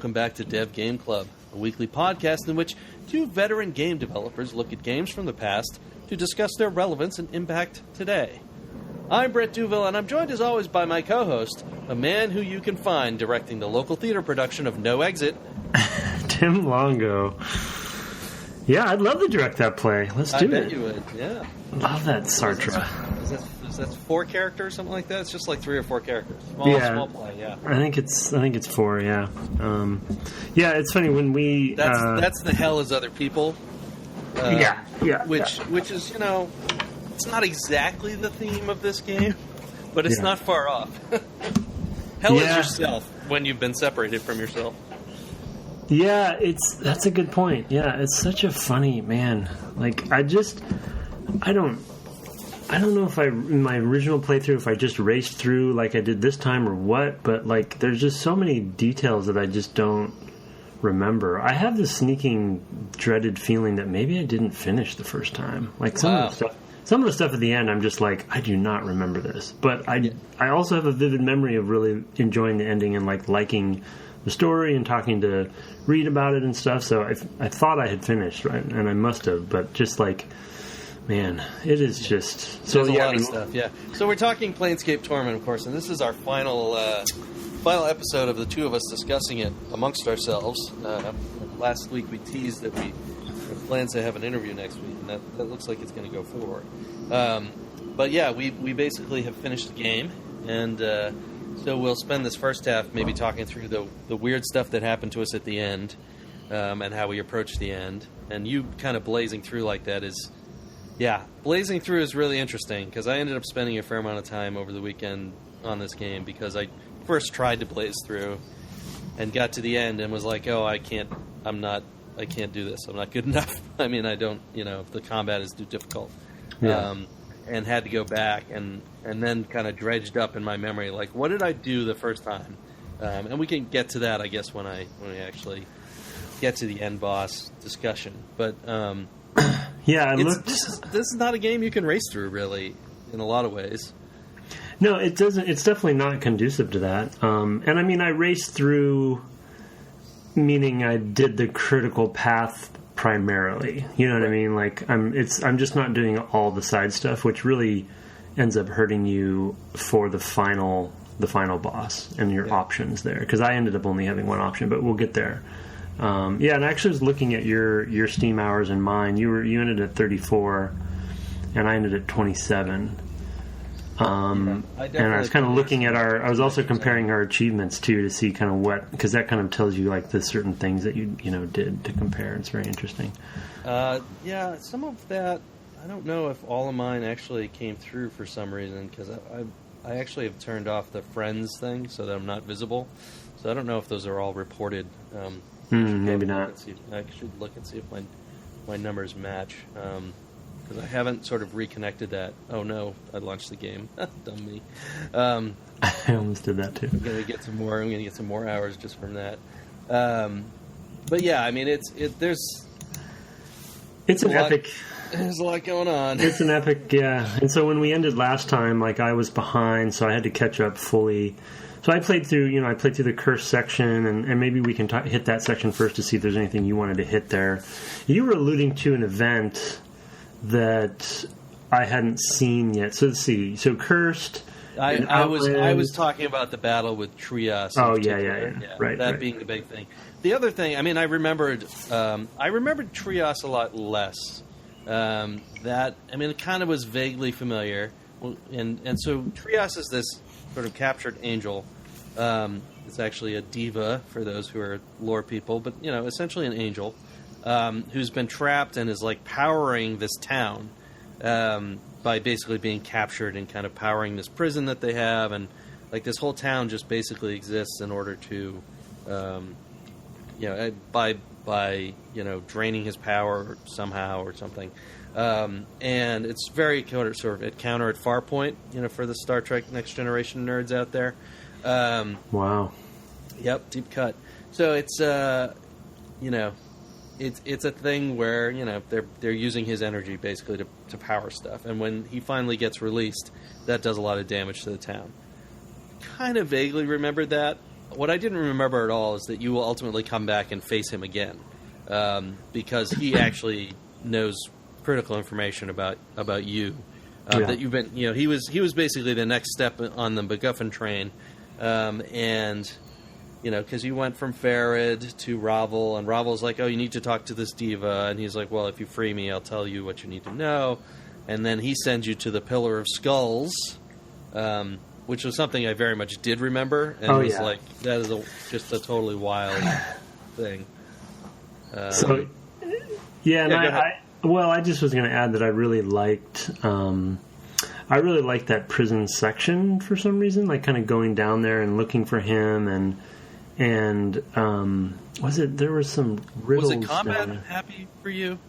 welcome back to Dev Game Club, a weekly podcast in which two veteran game developers look at games from the past to discuss their relevance and impact today. I'm Brett Duville, and I'm joined as always by my co-host, a man who you can find directing the local theater production of No Exit, Tim Longo. Yeah, I'd love to direct that play. Let's do it. I bet you would, yeah. Love that Sartre. Is that 4 characters, something like that? It's just like 3 or 4 characters. Small play, yeah. I think it's 4, yeah. Yeah, it's funny when we... That's the hell is other people. Which is, it's not exactly the theme of this game, but it's not far off. Hell is yourself when you've been separated from yourself. Yeah, that's a good point. Yeah, it's such a funny, man. Like, I don't know if in my original playthrough, if I just raced through like I did this time or what, but like there's just so many details that I just don't remember. I have this sneaking, dreaded feeling that maybe I didn't finish the first time. Like some of the stuff at the end, I'm just like, I do not remember this. But I also have a vivid memory of really enjoying the ending and like liking the story and talking to Reed about it and stuff. So I thought I had finished, right? And I must have, but just like, man, it is just... So there's a lot of stuff, yeah. So we're talking Planescape Torment, of course, and this is our final episode of the two of us discussing it amongst ourselves. Last week we teased that we have plans to have an interview next week, and that looks like it's going to go forward. But yeah, we basically have finished the game, and so we'll spend this first half maybe talking through the weird stuff that happened to us at the end, and how we approached the end. And you kind of blazing through like that is... Yeah, blazing through is really interesting because I ended up spending a fair amount of time over the weekend on this game because I first tried to blaze through and got to the end and was like, oh, I can't do this. I'm not good enough. I mean, I don't, the combat is too difficult. Yeah. And had to go back and then kind of dredged up in my memory, like, what did I do the first time? And we can get to that, I guess, when we actually get to the end boss discussion. But, yeah, this is not a game you can race through, really, in a lot of ways. No, it doesn't. It's definitely not conducive to that. And I mean, I raced through, meaning I did the critical path primarily. You know what I mean? Like, I'm just not doing all the side stuff, which really ends up hurting you for the final boss and your options there. Because I ended up only having one option, but we'll get there. And I actually was looking at your Steam hours and mine. You ended at 34, and I ended at 27. And I was kind of looking at I was also comparing our achievements too to see kind of what, because that kind of tells you like the certain things that you did to compare. It's very interesting. Some of that I don't know if all of mine actually came through for some reason because I actually have turned off the friends thing so that I'm not visible. So I don't know if those are all reported. Maybe not. I should look and see if my numbers match. Because I haven't sort of reconnected that. Oh no, I launched the game. Dumb me. I almost did that too. I'm gonna get some more hours just from that. But yeah, I mean, there's an epic. There's a lot going on. It's an epic, yeah. And so when we ended last time, like I was behind, so I had to catch up fully. So I played through the Curst section, and maybe we can hit that section first to see if there's anything you wanted to hit there. You were alluding to an event that I hadn't seen yet. So let's see. So Curst. I was talking about the battle with Trias. Oh yeah. Right. That being the big thing. The other thing, I mean, I remembered Trias a lot less. It kind of was vaguely familiar, and so Trias is this sort of captured angel. It's actually a diva for those who are lore people, but essentially an angel who's been trapped and is like powering this town by basically being captured and kind of powering this prison that they have, and like this whole town just basically exists in order to, by draining his power somehow or something. And it's very sort of at counter at Farpoint, for the Star Trek Next Generation nerds out there. Wow. Yep, deep cut. So it's it's a thing where they're using his energy basically to power stuff, and when he finally gets released, that does a lot of damage to the town. Kind of vaguely remembered that, what I didn't remember at all is that you will ultimately come back and face him again, because he actually knows critical information about you. That you've been, he was basically the next step on the MacGuffin train, and because you went from Farid to Ravel, and Ravel's like, oh, you need to talk to this diva, and he's like, well, if you free me, I'll tell you what you need to know, and then he sends you to the Pillar of Skulls, which was something I very much did remember, and was like, that is just a totally wild thing. I just was going to add that I really liked that prison section for some reason, like kind of going down there and looking for him, and there was some riddles. Was it combat happy for you?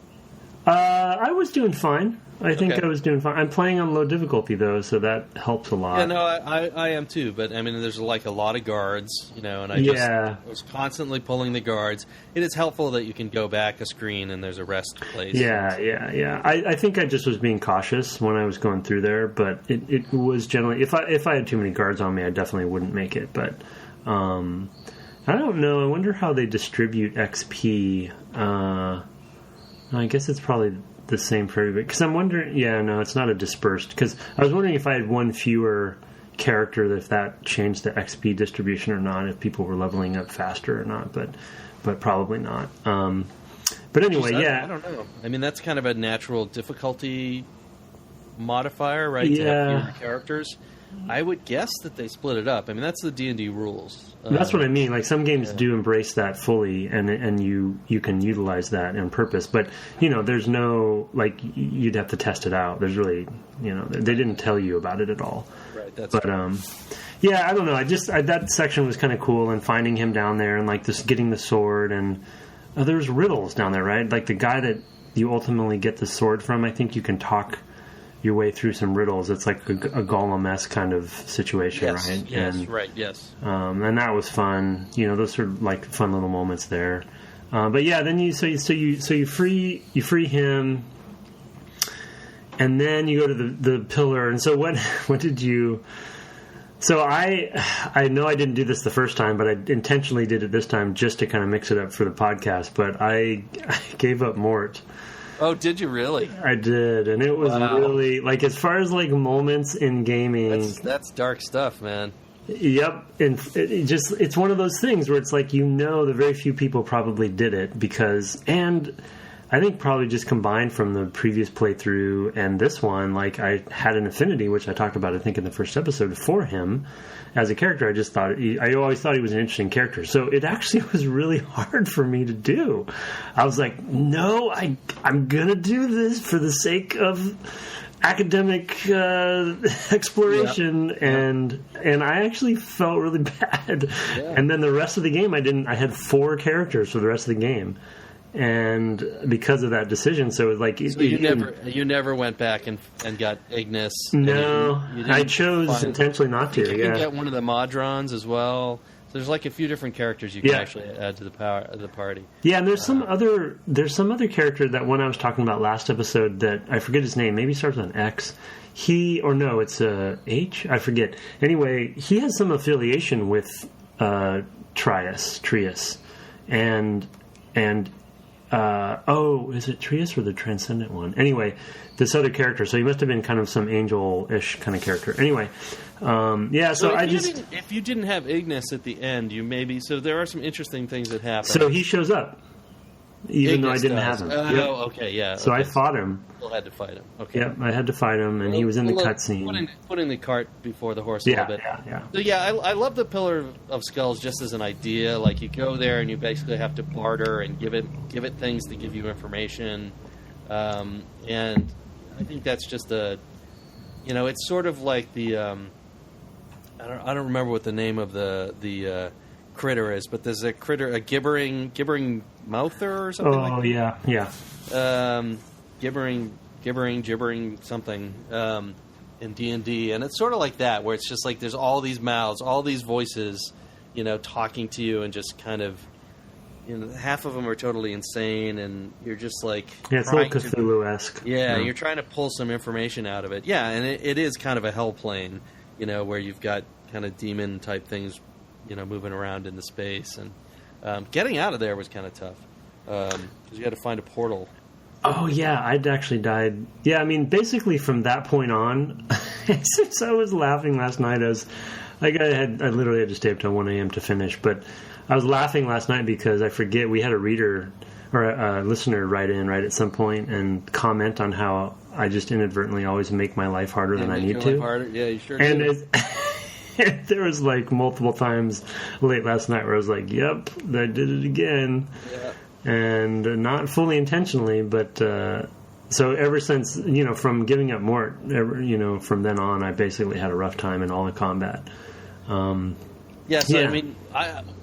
I was doing fine. I think I was doing fine. I'm playing on low difficulty though, so that helps a lot. Yeah, no, I am too. But I mean, there's like a lot of guards, and I was constantly pulling the guards. It is helpful that you can go back a screen and there's a rest place. Yeah. I think I just was being cautious when I was going through there, but it was generally if I had too many guards on me, I definitely wouldn't make it. But I don't know. I wonder how they distribute XP. I guess it's probably the same for everybody. Because I'm wondering... Yeah, no, it's not a dispersed. Because I was wondering if I had one fewer character, if that changed the XP distribution or not, if people were leveling up faster or not, but probably not. But anyway, I don't know. I mean, that's kind of a natural difficulty modifier, right? Yeah. To have fewer characters. I would guess that they split it up. I mean, that's the D&D rules. That's what I mean. Like, some games do embrace that fully, and you can utilize that on purpose. But, there's no, like, you'd have to test it out. There's really, they didn't tell you about it at all. Right, that's But, true. I don't know. That section was kind of cool, and finding him down there, and, like, getting the sword, and there's riddles down there, right? Like, the guy that you ultimately get the sword from, I think you can talk your way through some riddles. It's like a Golem-esque kind of situation, right? Yes, and, right, yes. And that was fun. Those are like fun little moments there. But yeah, then you free him, and then you go to the pillar. And so what did you? So I know I didn't do this the first time, but I intentionally did it this time just to kind of mix it up for the podcast. But I gave up Morte. Oh, did you really? I did, and it was really, like, as far as, like, moments in gaming... That's dark stuff, man. Yep, and it's one of those things where it's like, the very few people probably did it, and I think probably just combined from the previous playthrough and this one, like, I had an affinity, which I talked about, I think, in the first episode, for him as a character. I always thought he was an interesting character. So it actually was really hard for me to do. I was like, no, I'm going to do this for the sake of academic exploration. Yep. And I actually felt really bad. Yeah. And then the rest of the game, I had 4 characters for the rest of the game. And because of that decision, so it was like... So you never went back and got Ignus? No, I chose intentionally not to. You can get one of the Modrons as well. So there's like a few different characters you can actually add to the party. Yeah, and there's some other character that one I was talking about last episode that I forget his name. Maybe it starts on X. It's H. I forget. Anyway, he has some affiliation with Trias, and is it Trias or the Transcendent one? Anyway, this other character. So he must have been kind of some angel-ish kind of character. Anyway, if you didn't have Ignus at the end, so there are some interesting things that happen. So he shows up, even though I didn't have him. Oh, okay, yeah. So I fought him. Still had to fight him. Okay. Yep, I had to fight him, and he was in the cutscene. Putting the cart before the horse a little bit. Yeah. So I love the Pillar of Skulls just as an idea. Like, you go there and you basically have to barter and give it things to give you information, and I think that's just it's sort of like the I don't remember what the name of the critter is, but there's a gibbering mouther or something like that. Oh, yeah. Gibbering something in D&D, and it's sort of like that, where it's just like there's all these mouths, all these voices, talking to you, and just kind of, half of them are totally insane, and you're just like... Yeah, it's a little Cthulhu-esque. You're trying to pull some information out of it. Yeah, and it is kind of a hell plane, where you've got kind of demon-type things moving around in the space, and getting out of there was kind of tough because you had to find a portal. Oh yeah, I'd actually died. Yeah, I mean, basically from that point on, since I was laughing last night, I literally had to stay up till 1 a.m. to finish, but I was laughing last night because I forget we had a reader or a listener write at some point and comment on how I just inadvertently always make my life harder than I need to. Harder. Yeah, you sure and do. There was like multiple times late last night where I was like, "Yep, I did it again," and not fully intentionally, but so ever since from giving up Morte, from then on, I basically had a rough time in all the combat. I mean,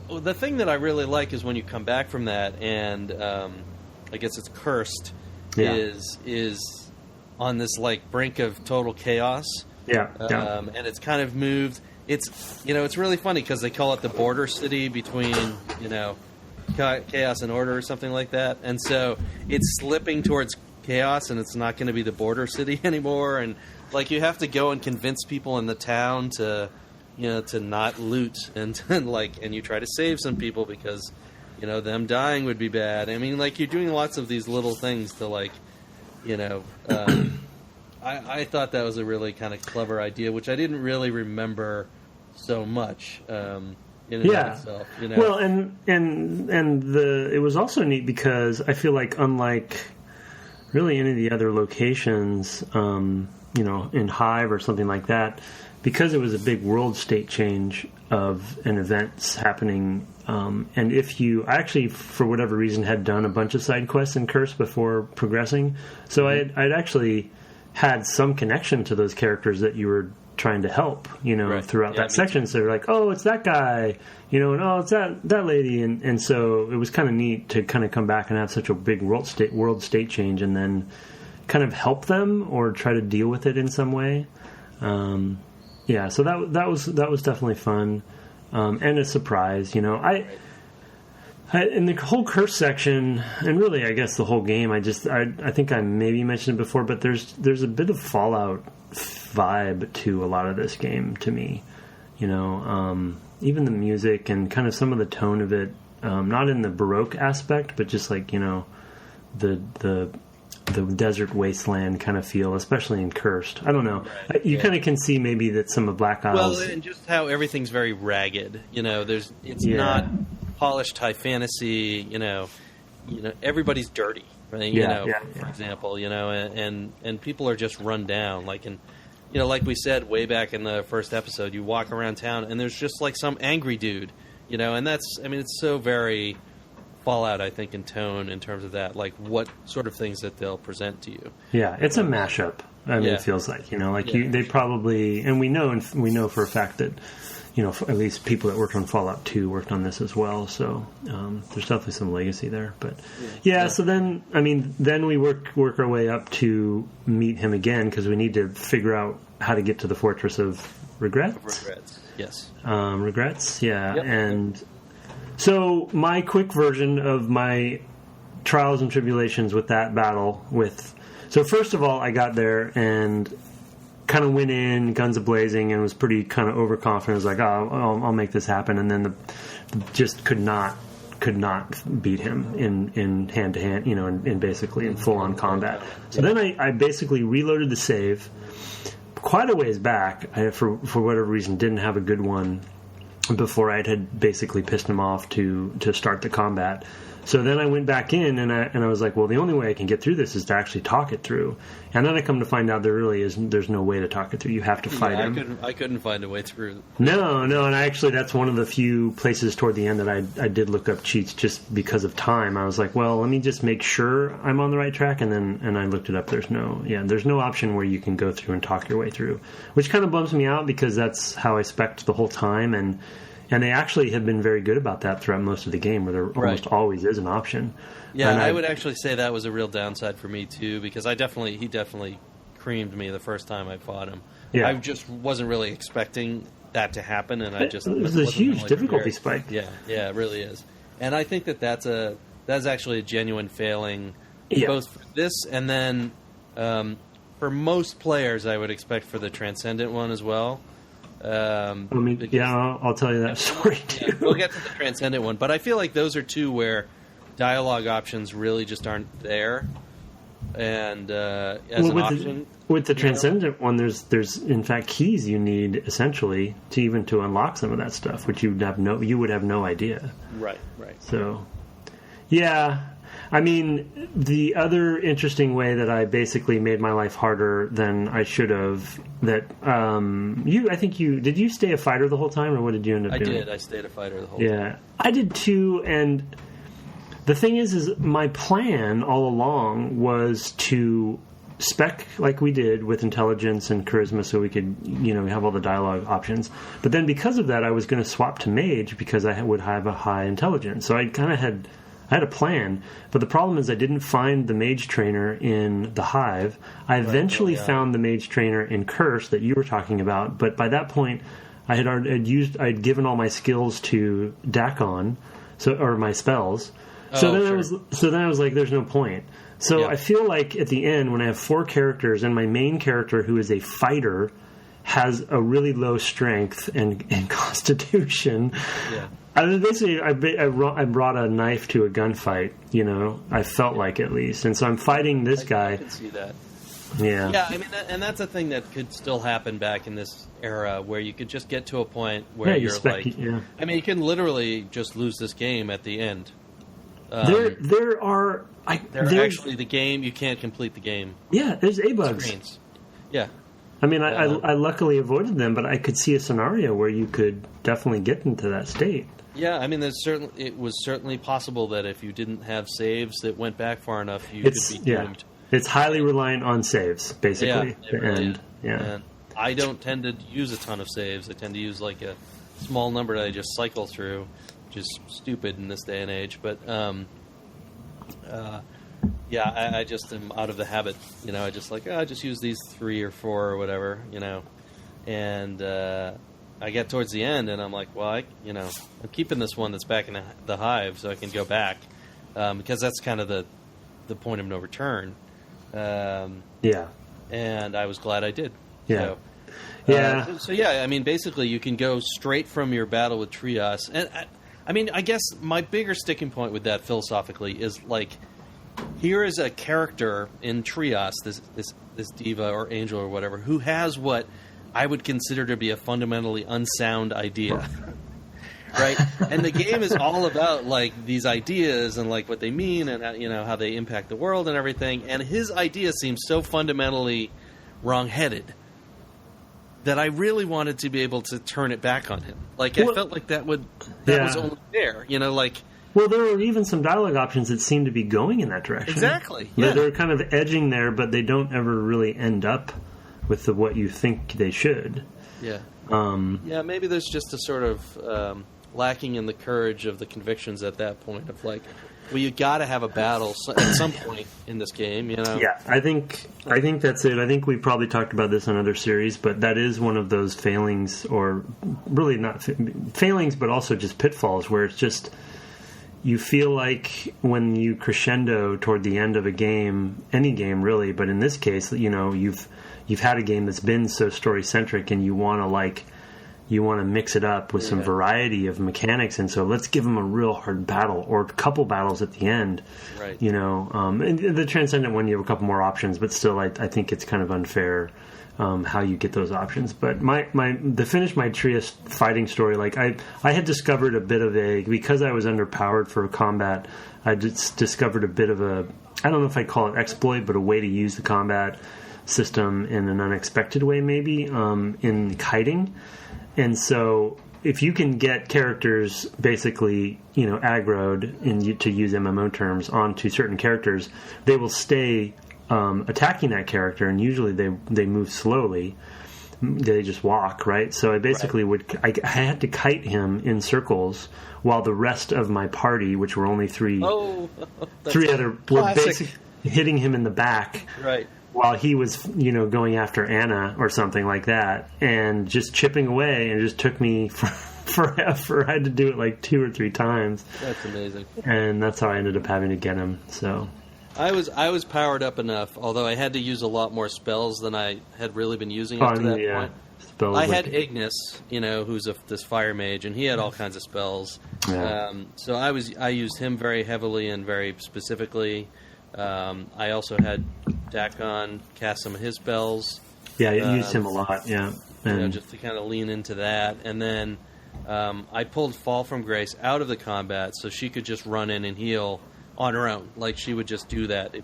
the thing that I really like is when you come back from that, and I guess it's Curst is on this like brink of total chaos. And it's kind of moved. It's really funny because they call it the border city between chaos and order or something like that, and so it's slipping towards chaos, and it's not going to be the border city anymore, and like you have to go and convince people in the town to not loot, and you try to save some people because them dying would be bad. I mean, like, you're doing lots of these little things to I thought that was a really kind of clever idea, which I didn't really remember so much in and of itself. Well, and it was also neat because I feel like, unlike really any of the other locations, in Hive or something like that, because it was a big world state change of an events happening, and I actually, for whatever reason, had done a bunch of side quests in Curse before progressing, so I'd actually had some connection to those characters that you were trying to help, throughout that section. So they're like, oh, it's that guy, and oh, it's that lady, and so it was kind of neat to kind of come back and have such a big world state change, and then kind of help them or try to deal with it in some way. So that was definitely fun, and a surprise. I in the whole Curse section, and really, I guess the whole game, I think I maybe mentioned it before, but there's a bit of Fallout vibe to a lot of this game to me. Even the music and kind of some of the tone of it, not in the Baroque aspect, but just like the desert wasteland kind of feel, especially in Curst. I don't know. You kind of can see maybe that some of Black Isles. Well, and just how everything's very ragged. It's not polished high fantasy. Everybody's dirty, right? For example, and people are just run down. Like like we said way back in the first episode, you walk around town and there's just like some angry dude, and it's so very Fallout, I think, in tone in terms of that, like what sort of things that they'll present to you. Yeah, it's a mashup. It feels like they probably, and we know for a fact that at least people that worked on Fallout 2 worked on this as well. So there's definitely some legacy there. But so then we work our way up to meet him again because we need to figure out how to get to the Fortress of Regrets. Regrets, yeah, and. So my quick version of my trials and tribulations with that battle so first of all, I got there and kind of went in guns a-blazing and was pretty kind of overconfident. I was like, oh, I'll make this happen. And then just could not beat him in hand to hand, in basically in full on combat. So then I basically reloaded the save quite a ways back. I, for whatever reason, didn't have a good one before I had basically pissed him off to start the combat. So then I went back in and I was like, well, the only way I can get through this is to actually talk it through. And then I come to find out there's no way to talk it through. You have to fight him. I couldn't find a way through. No, and that's one of the few places toward the end that I did look up cheats just because of time. I was like, well, let me just make sure I'm on the right track, and I looked it up. There's no option where you can go through and talk your way through, which kind of bums me out because that's how I spec'd the whole time, and they actually have been very good about that throughout most of the game, where there almost always is an option. Yeah, and I would actually say that was a real downside for me too, because he definitely creamed me the first time I fought him. Yeah. I just wasn't really expecting that to happen, and it was a huge difficulty spike. Yeah, it really is. And I think that's actually a genuine failing, both for this and then for most players, I would expect for the Transcendent one as well. I'll tell you that story too. Yeah, we'll get to the Transcendent one, but I feel like those are two where dialogue options really just aren't there. And as an option, with the Transcendent one, there's in fact keys you need essentially to unlock some of that stuff, which you would have no idea. Right. So, yeah. I mean, the other interesting way that I basically made my life harder than I should have, did you stay a fighter the whole time, or what did you end up doing? I did. I stayed a fighter the whole time. Yeah, I did too, and the thing is my plan all along was to spec like we did with intelligence and charisma so we could, have all the dialogue options. But then because of that, I was going to swap to mage because I would have a high intelligence. So I kind of had a plan, but the problem is I didn't find the mage trainer in the Hive. I eventually found the mage trainer in Curst that you were talking about, but by that point I'd given all my skills to Dakon, or my spells. So then I was like, there's no point. So I feel like at the end, when I have 4 characters and my main character, who is a fighter, has a really low strength and constitution. Yeah. I brought a knife to a gunfight. I felt like, at least, and so I'm fighting this guy. I can see that. Yeah. Yeah, I mean, and that's a thing that could still happen back in this era, where you could just get to a point where you're I mean, you can literally just lose this game at the end. There's actually the game. You can't complete the game. Yeah, there's A-bugs. Screens. Yeah. I mean, I luckily avoided them, but I could see a scenario where you could definitely get into that state. Yeah, I mean, it was certainly possible that if you didn't have saves that went back far enough, you could be doomed. It's highly reliant on saves, basically. And I don't tend to use a ton of saves. I tend to use like a small number that I just cycle through, which is stupid in this day and age. But I just am out of the habit. I just I just use these 3 or 4 or whatever. And I get towards the end, and I'm like, well, I'm keeping this one that's back in the Hive, so I can go back, because that's kind of the point of no return. And I was glad I did. Yeah. So I mean, basically, you can go straight from your battle with Trias, and I mean, I guess my bigger sticking point with that philosophically is like, here is a character in Trias, this diva or angel or whatever, who has what I would consider to be a fundamentally unsound idea, right? And the game is all about like these ideas and like what they mean and how they impact the world and everything. And his idea seems so fundamentally wrong-headed that I really wanted to be able to turn it back on him. Like I felt like that was only fair, Well, there are even some dialogue options that seem to be going in that direction. Exactly. Yeah. They're kind of edging there, but they don't ever really end up with what you think they should. Yeah. Maybe there's just a sort of lacking in the courage of the convictions at that point of like, well, you got to have a battle at some point in this game, Yeah, I think that's it. I think we probably talked about this in other series, but that is one of those failings, or really not failings, but also just pitfalls, where it's just you feel like when you crescendo toward the end of a game, any game really, but in this case, you've had a game that's been so story centric, and you want to mix it up with some variety of mechanics, and so let's give them a real hard battle or a couple battles at the end. Right. And the Transcendent one, you have a couple more options, but still, I think it's kind of unfair how you get those options. But to finish my Trias fighting story, like I had discovered a bit of because I was underpowered for combat, I just discovered a bit of I don't know if I'd call it exploit, but a way to use the combat system in an unexpected way, maybe, in kiting. And so if you can get characters basically, aggroed, to use MMO terms, onto certain characters, they will stay attacking that character, and usually they move slowly. They just walk, right? So I basically I had to kite him in circles while the rest of my party, which were only three other, were basically hitting him in the back. Right. While he was, going after Anna or something like that, and just chipping away, and it just took me forever. I had to do it like 2 or 3 times. That's amazing. And that's how I ended up having to get him. So, I was powered up enough, although I had to use a lot more spells than I had really been using up to that point. Spells I had Ignus, who's this fire mage, and he had all kinds of spells. Yeah. So I used him very heavily and very specifically. I also had Dakon cast some of his spells. Yeah, you used him a lot, yeah. And just to kind of lean into that. And then I pulled Fall from Grace out of the combat so she could just run in and heal on her own. Like, she would just do that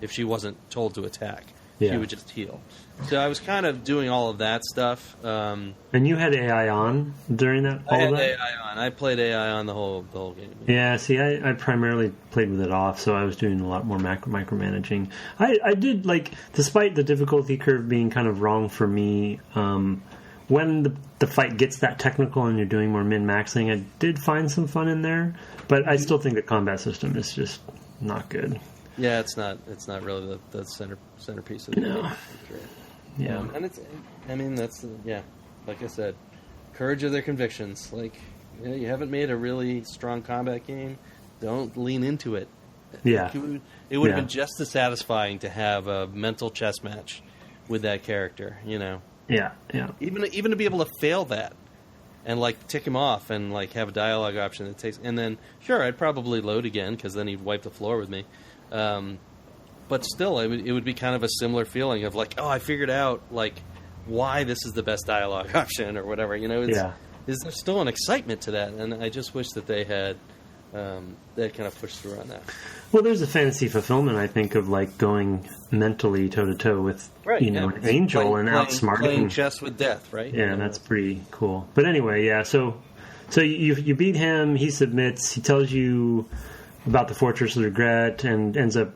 if she wasn't told to attack. Yeah. She would just heal. So I was kind of doing all of that stuff. And you had AI on during that? I had AI on. I played AI on the whole game. Yeah, see, I primarily played with it off, so I was doing a lot more micromanaging. I did, like, despite the difficulty curve being kind of wrong for me, when the fight gets that technical and you're doing more min-maxing, I did find some fun in there, but I still think the combat system is just not good. Yeah, it's not really the centerpiece of the game. Sure. Yeah. And that's like I said, courage of their convictions. Like, you haven't made a really strong combat game, don't lean into it. Yeah. It would have been just as satisfying to have a mental chess match with that character, Yeah, yeah. Even to be able to fail that and, like, tick him off and, like, have a dialogue option that takes... And then, sure, I'd probably load again, because then he'd wipe the floor with me. But still, it would be kind of a similar feeling of, like, oh, I figured out, like, why this is the best dialogue option or whatever. There's still an excitement to that, and I just wish that they had kind of pushed through on that. Well, there's a fantasy fulfillment, I think, of, like, going mentally toe-to-toe with, an angel and outsmarting... Playing chess with death, right? Yeah, that's pretty cool. But anyway, yeah, so you beat him, he submits, he tells you about the Fortress of Regret, and ends up...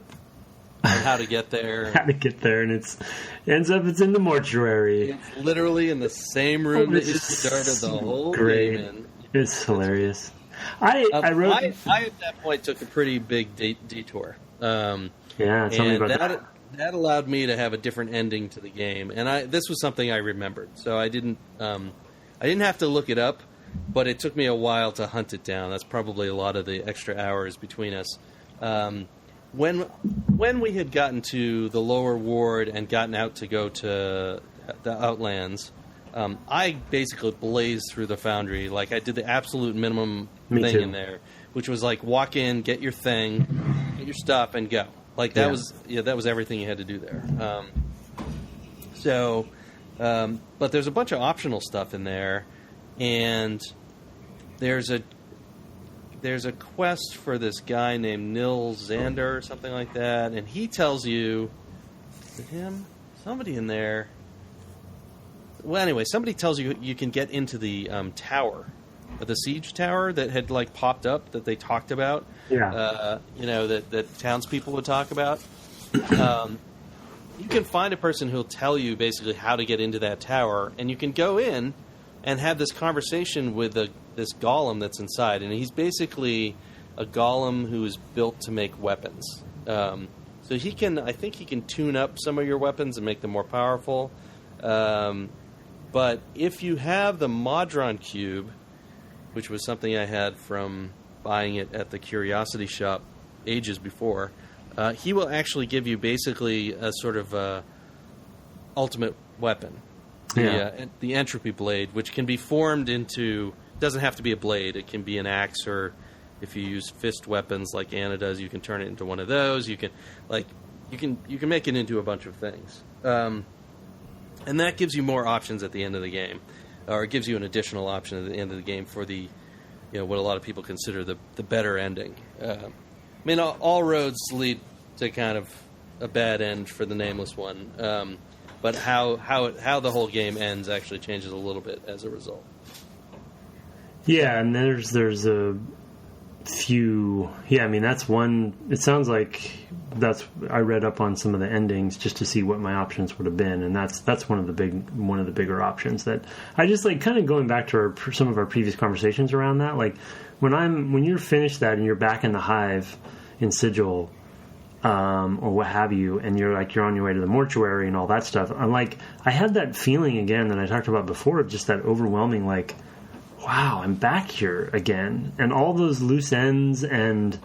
and how to get there. And it's in the mortuary. It's literally in the same room that you started the whole game in. It's hilarious. I at that point took a pretty big detour. Tell me about that. That allowed me to have a different ending to the game, and this was something I remembered. So I didn't have to look it up, but it took me a while to hunt it down. That's probably a lot of the extra hours between us. When we had gotten to the lower ward and gotten out to go to the Outlands, I basically blazed through the Foundry. Like, I did the absolute minimum thing in there, which was like walk in, get your thing, get your stuff, and go. Like, that was everything you had to do there. But there's a bunch of optional stuff in there, and there's a quest for this guy named Nil Xander or something like that, and he tells you... Is it him? Somebody in there... Well, anyway, somebody tells you you can get into the tower, the siege tower that had, like, popped up that they talked about. Yeah. That townspeople would talk about. You can find a person who'll tell you basically how to get into that tower, and you can go in and have this conversation with this golem that's inside, and he's basically a golem who is built to make weapons. So I think he can tune up some of your weapons and make them more powerful. But if you have the Modron Cube, which was something I had from buying it at the Curiosity Shop ages before, he will actually give you basically a sort of ultimate weapon. The Entropy Blade, which can be formed into... doesn't have to be a blade. It can be an axe, or if you use fist weapons like Anna does, you can turn it into one of those. You can make it into a bunch of things. And that gives you more options at the end of the game, or it gives you an additional option at the end of the game for the, what a lot of people consider the better ending. All roads lead to kind of a bad end for the Nameless One, but how the whole game ends actually changes a little bit as a result. Yeah, and there's a few... Yeah, that's one... It sounds like I read up on some of the endings just to see what my options would have been, and that's one of the bigger options that I just like kind of going back to some of our previous conversations around that. Like when you're finished that and you're back in the hive in Sigil, or what have you, and you're on your way to the mortuary and all that stuff. I had that feeling again that I talked about before, of just that overwhelming, like, wow, I'm back here again. And all those loose ends and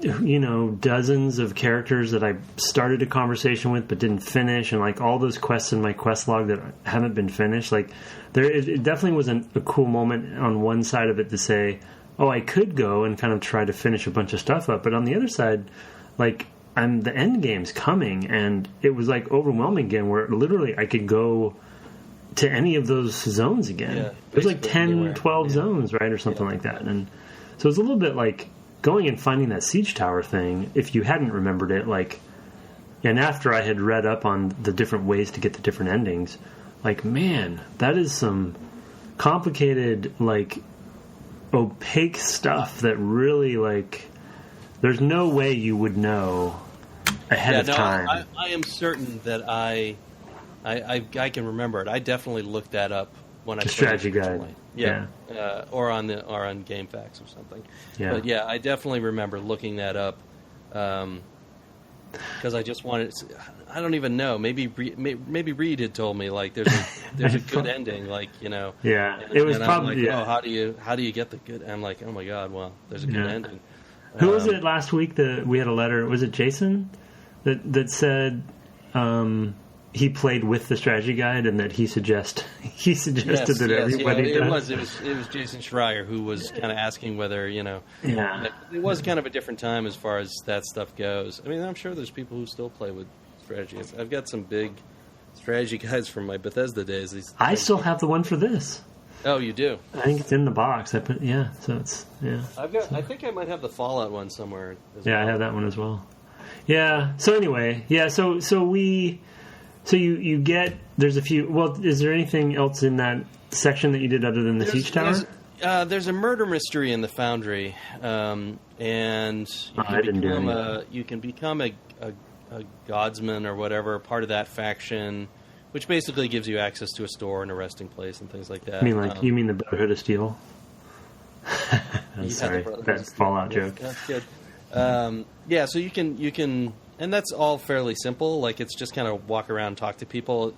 dozens of characters that I started a conversation with but didn't finish, and like all those quests in my quest log that haven't been finished. Like, it definitely was a cool moment on one side of it to say, oh, I could go and kind of try to finish a bunch of stuff up, but on the other side, like, the end game's coming, and it was like overwhelming again, where literally I could go to any of those zones again. Yeah, there's like 10, anywhere. 12 zones, right, or something like that, and so it's a little bit like going and finding that siege tower thing, if you hadn't remembered it, like, and after I had read up on the different ways to get the different endings, like, man, that is some complicated, like, opaque stuff that really, like, there's no way you would know ahead of time. I am certain that I can remember it. I definitely looked that up when I played strategy guide. Yeah. Or on GameFAQs or something. Yeah. But yeah, I definitely remember looking that up because I just wanted. I don't even know. Maybe Reed had told me like there's a good ending, like Yeah, and, it was and probably. I'm like, yeah. how do you get the good? I'm like, oh my god, well, there's a good ending. Who was it last week that we had a letter? Was it Jason that said he played with the strategy guide and that he suggested that everybody does? It was Jason Schreier who was kind of asking whether Yeah. It was kind of a different time as far as that stuff goes. I mean, I'm sure there's people who still play with strategy. I've got some big strategy guides from my Bethesda days. I still have the one for this. Oh, you do? I think it's in the box. So it's I think I might have the Fallout one somewhere. Yeah, I have that one as well. Yeah. So anyway, yeah. So you get, there's a few. Well, is there anything else in that section that you did other than the siege tower? There's a murder mystery in the Foundry, and you can become a godsman or whatever, part of that faction, which basically gives you access to a store and a resting place and things like that. You mean the Brotherhood of Steel? I'm sorry, that Fallout joke. That's good. Yeah, so you can, and that's all fairly simple. Like, it's just kind of walk around, talk to people. It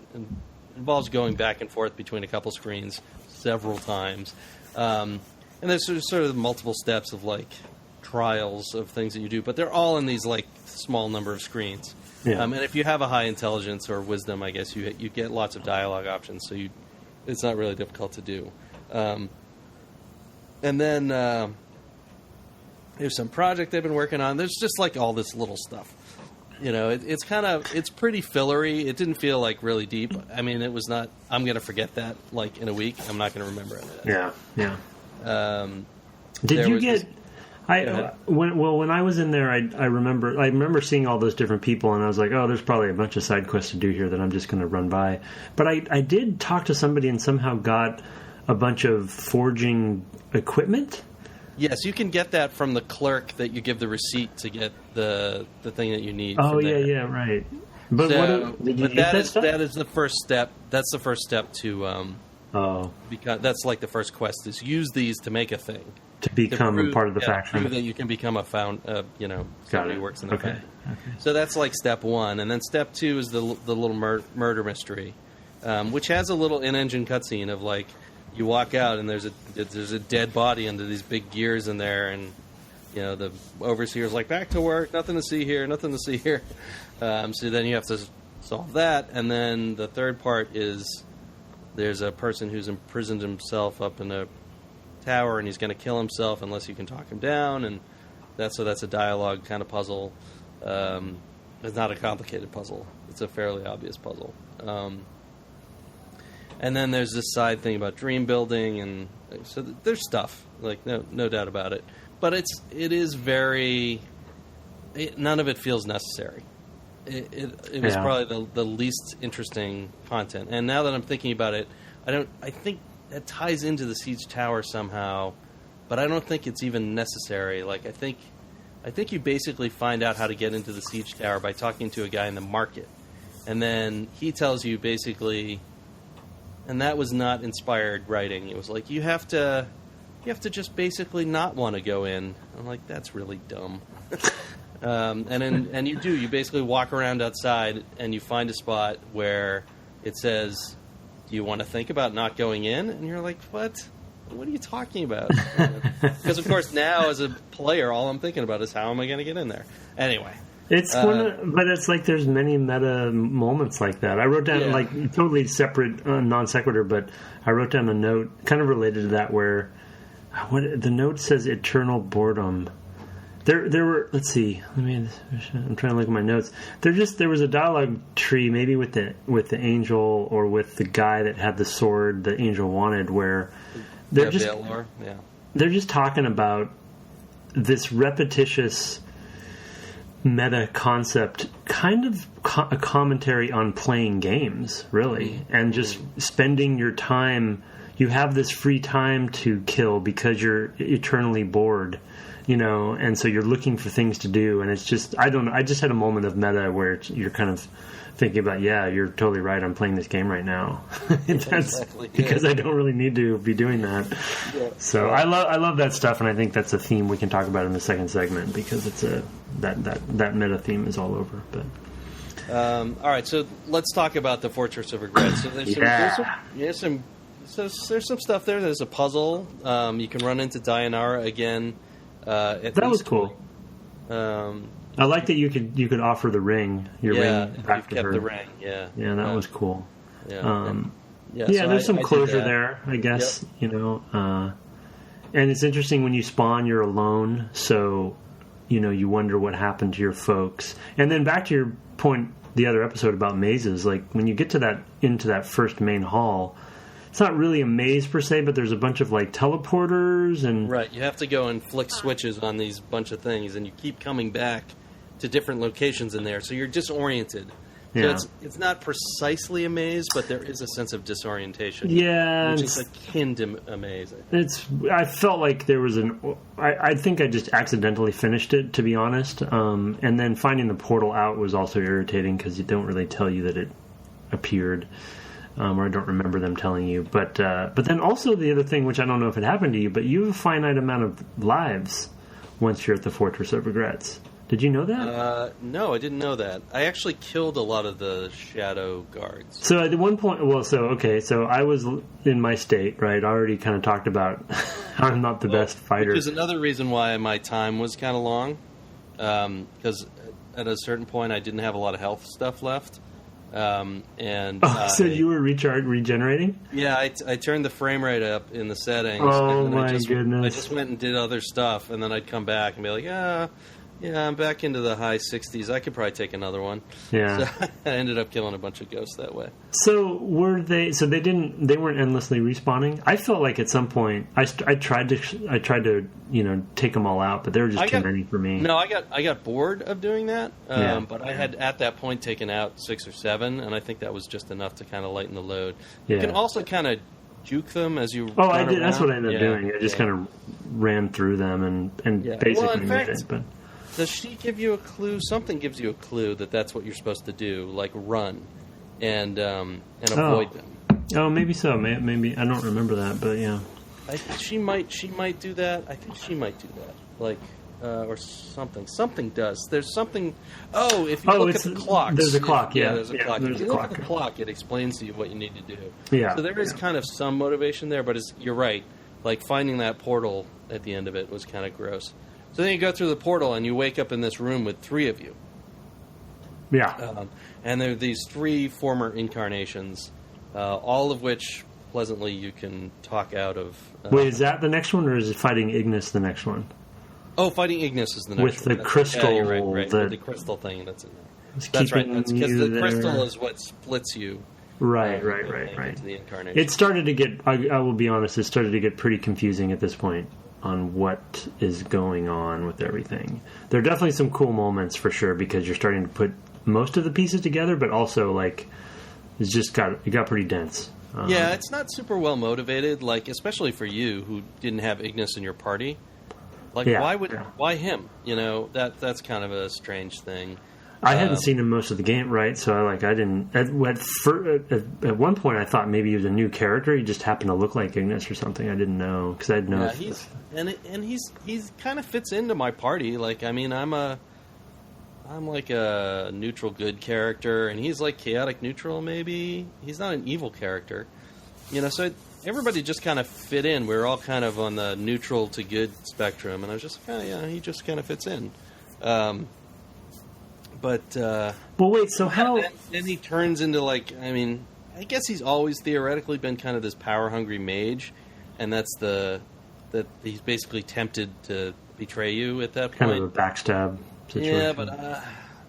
involves going back and forth between a couple screens several times, and there's sort of multiple steps of like trials of things that you do, but they're all in these like small number of screens. Yeah. And if you have a high intelligence or wisdom, I guess you get lots of dialogue options, so it's not really difficult to do. And then there's some project they've been working on. There's just like all this little stuff. It's pretty fillery. It didn't feel like really deep. I mean, it was not. I'm going to forget that like in a week. I'm not going to remember it. Yeah. Did you get? When I was in there, I remember seeing all those different people, and I was like, oh, there's probably a bunch of side quests to do here that I'm just going to run by. But I did talk to somebody and somehow got a bunch of forging equipment. Yes, you can get that from the clerk that you give the receipt to get the thing that you need. Oh, yeah, right. But that is the first step. That's the first step to. Because that's like the first quest is use these to make a thing. To become a part of the faction. Prove that you can become somebody who works in the faction. Okay. So that's like step one, and then step two is the little murder mystery, which has a little in-engine cutscene of like. You walk out and there's a dead body under these big gears in there, and the overseer's like, back to work, nothing to see here. So then you have to solve that, and then the third part is there's a person who's imprisoned himself up in a tower, and he's going to kill himself unless you can talk him down, and that's a dialogue kind of puzzle. It's not a complicated puzzle; it's a fairly obvious puzzle. And then there's this side thing about dream building, and so there's stuff, like no doubt about it. But it is very. None of it feels necessary. It was probably the least interesting content. And now that I'm thinking about it, I think it ties into the siege tower somehow, but I don't think it's even necessary. Like I think you basically find out how to get into the siege tower by talking to a guy in the market, and then he tells you basically. And that was not inspired writing. It was like you have to just basically not want to go in. I'm like, that's really dumb. And you basically walk around outside and you find a spot where it says, "Do you want to think about not going in?" And you're like, "What? what are you talking about? Because of course now as a player, all I'm thinking about is how am I going to get in there? Anyway. It's but it's like there's many meta moments like that. I wrote down like totally separate, non sequitur, but I wrote down a note kind of related to that where the note says eternal boredom. There were, let's see, I'm trying to look at my notes. There was a dialogue tree maybe with the angel or with the guy that had the sword the angel wanted, where they're just talking about this repetitious meta concept, kind of a commentary on playing games, really, and just spending your time. You have this free time to kill because you're eternally bored, and so you're looking for things to do, and it's just, I don't know, I just had a moment of meta where you're kind of thinking about, you're totally right, I'm playing this game right now. Because I don't really need to be doing that. Yeah. So I love that stuff, and I think that's a theme we can talk about in the second segment, because it's that meta theme is all over. But all right, so let's talk about the Fortress of Regret. So there's some stuff there. There's a puzzle. You can run into Dayanara again. That was cool. I like that you could offer the ring, ring back to her. The ring, that was cool. So there's some closure there, I guess. Yep. And it's interesting when you spawn, you're alone, so you wonder what happened to your folks. And then back to your point, the other episode about mazes, like when you get into that first main hall. It's not really a maze per se, but there's a bunch of like teleporters and right. You have to go and flick switches on these bunch of things, and you keep coming back to different locations in there, so you're disoriented. So it's not precisely a maze, but there is a sense of disorientation. Yeah, which is akin to a maze. I felt like there was I think I just accidentally finished it, to be honest. And then finding the portal out was also irritating because they don't really tell you that it appeared. Or I don't remember them telling you. But then also the other thing, which I don't know if it happened to you, but you have a finite amount of lives once you're at the Fortress of Regrets. Did you know that? No, I didn't know that. I actually killed a lot of the shadow guards. So at one point, so I was in my state, right? I already kind of talked about how I'm not the best fighter. Which is another reason why my time was kind of long. Because at a certain point, I didn't have a lot of health stuff left. So you were regenerating? Yeah, I turned the frame rate up in the settings. Oh, my goodness. I just went and did other stuff, and then I'd come back and be like, yeah, I'm back into the high 60s. I could probably take another one. Yeah. So I ended up killing a bunch of ghosts that way. So they weren't endlessly respawning? I felt like at some point I tried to take them all out, but there were just too many for me. No, I got bored of doing that. But I had at that point taken out 6 or 7, and I think that was just enough to kind of lighten the load. Yeah. You can also kind of juke them as you run I did. Around. That's what I ended up doing. I just kind of ran through them and basically made it. But does she give you a clue? Something gives you a clue that that's what you're supposed to do, like run and avoid them. Oh, maybe so. Maybe I don't remember that, but yeah. She might do that. I think she might do that, like or something. Something does. There's something. Oh, if you look at the clock, there's a clock. Yeah, there's a clock. If you look at the clock, it explains to you what you need to do. Yeah. So there is kind of some motivation there, but you're right. Like finding that portal at the end of it was kind of gross. So then you go through the portal and you wake up in this room with 3 of you. Yeah. And there are these 3 former incarnations, all of which pleasantly you can talk out of. Wait, is that the next one, or is it fighting Ignus the next one? Oh, fighting Ignus is the next one. With the crystal. Yeah, you're right. With the crystal thing that's in there. That's right. That's because the crystal is what splits you. Right. Into the incarnation. It started to get, I will be honest, it started to get pretty confusing at this point on what is going on with everything. There are definitely some cool moments for sure, because you're starting to put most of the pieces together, but also like it got pretty dense. Yeah, it's not super well motivated, like especially for you who didn't have Ignus in your party. Like why him? That's kind of a strange thing. I hadn't seen him most of the game, right? So I didn't. At one point, I thought maybe he was a new character. He just happened to look like Ignus or something. I didn't know because I'd know. Yeah, he's kind of fits into my party. Like, I mean, I'm like a neutral good character, and he's like chaotic neutral. Maybe he's not an evil character. so everybody just kind of fit in. We were all kind of on the neutral to good spectrum, and I was just like, oh, yeah, he just kind of fits in. Well, wait, so how... Then he turns into, like, I mean, I guess he's always theoretically been kind of this power-hungry mage, and that he's basically tempted to betray you at that point. Kind of a backstab situation. Yeah, but,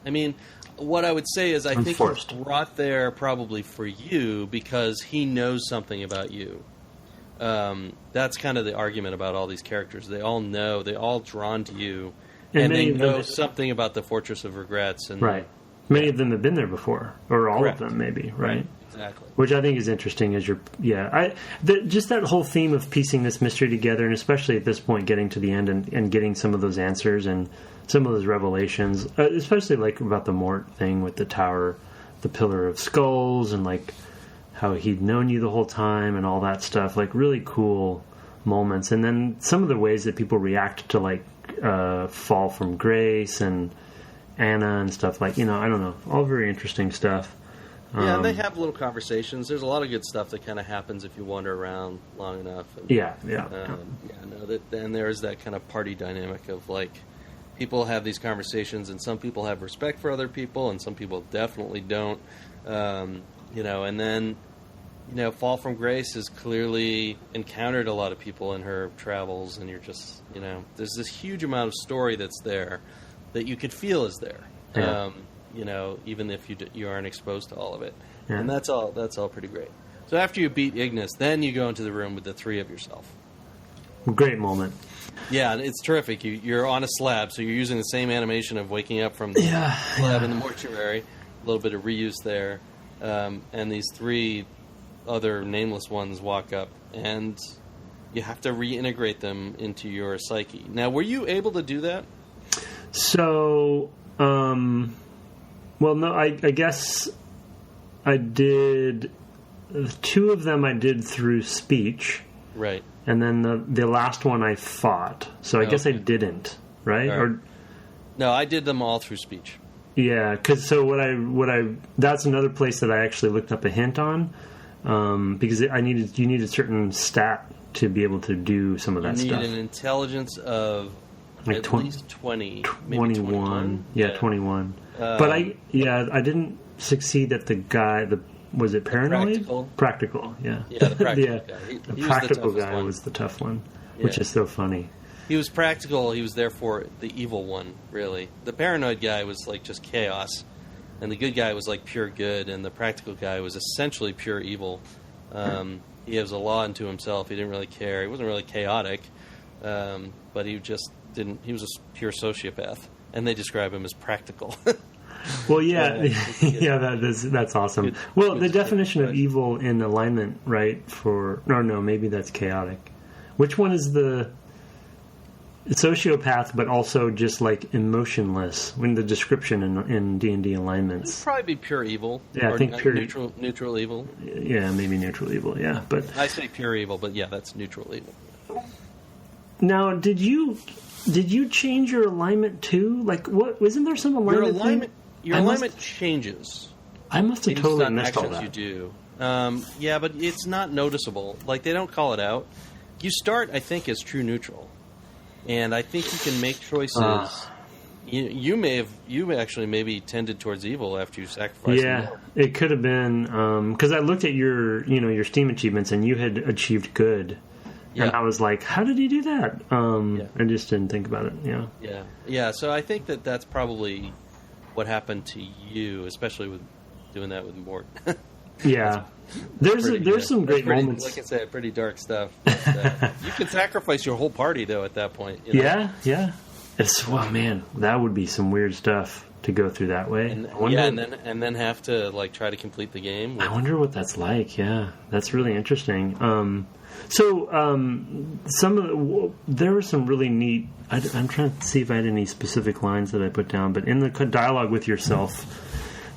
I mean... What I would say is I think he's brought there probably for you because he knows something about you. That's kind of the argument about all these characters. They all know, they're all drawn to you, and they know something about the Fortress of Regrets. And right. Many of them have been there before, or all of them maybe, right? Exactly. Which I think is interesting as just that whole theme of piecing this mystery together, and especially at this point getting to the end and getting some of those answers and some of those revelations, especially like about the Morte thing with the tower, the Pillar of Skulls, and like how he'd known you the whole time and all that stuff, like really cool moments. And then some of the ways that people react to like Fall from Grace and Anna and stuff, like, I don't know, all very interesting stuff. Yeah, and they have little conversations. There's a lot of good stuff that kind of happens if you wander around long enough. And, and there's that kind of party dynamic of like, people have these conversations, and some people have respect for other people, and some people definitely don't. And then, Fall from Grace has clearly encountered a lot of people in her travels, and you're just, there's this huge amount of story that's there that you could feel is there. Yeah. Even if you aren't exposed to all of it. Yeah. And that's all pretty great. So after you beat Ignus, then you go into the room with the three of yourself. Great moment. Yeah, and it's terrific. You're on a slab, so you're using the same animation of waking up from the slab in the mortuary. A little bit of reuse there. And these three other Nameless Ones walk up, and you have to reintegrate them into your psyche. Now, were you able to do that? So, no, I guess I did... Two of them I did through speech. Right. And then the last one I fought. So I guess I didn't, right? Right. Or no, I did them all through speech. Yeah, because that's another place that I actually looked up a hint on, because you need a certain stat to be able to do some of that stuff. You need an intelligence of like at least 20, 21. Yeah, 21. But I didn't succeed at the guy. Was it paranoid? Practical, yeah. Yeah, the practical guy. The practical guy was the tough one, which is so funny. He was practical. He was therefore the evil one, really. The paranoid guy was like just chaos, and the good guy was like pure good, and the practical guy was essentially pure evil. He has a law unto himself. He didn't really care. He wasn't really chaotic, but he just didn't. He was a pure sociopath, and they describe him as practical. Well, that's awesome. The definition of evil in alignment, right? Maybe that's chaotic. Which one is the sociopath, but also just like emotionless? When the description in D&D alignments, it'd probably be pure evil. Yeah, I think pure neutral evil. Yeah, maybe neutral evil. Yeah, but I say pure evil, but yeah, that's neutral evil. Now, did you change your alignment too? Like, what? Wasn't there some alignment? Your alignment changes. I must have totally missed all that. You do. Yeah, but it's not noticeable. Like, they don't call it out. You start, I think, as true neutral. And I think you can make choices. You actually maybe tended towards evil after you sacrificed. Yeah, it could have been. Because I looked at your Steam achievements, and you had achieved good. Yeah. And I was like, how did he do that? I just didn't think about it. Yeah. Yeah, so I think that's probably what happened to you, especially with doing that with Morte. Yeah. There's some great moments. Like I said, pretty dark stuff. But, you can sacrifice your whole party, though, at that point. Yeah. Man, that would be some weird stuff to go through that way. And then have to like try to complete the game. I wonder what that's like. Yeah, that's really interesting. There were some really neat. I'm trying to see if I had any specific lines that I put down, but in the dialogue with yourself,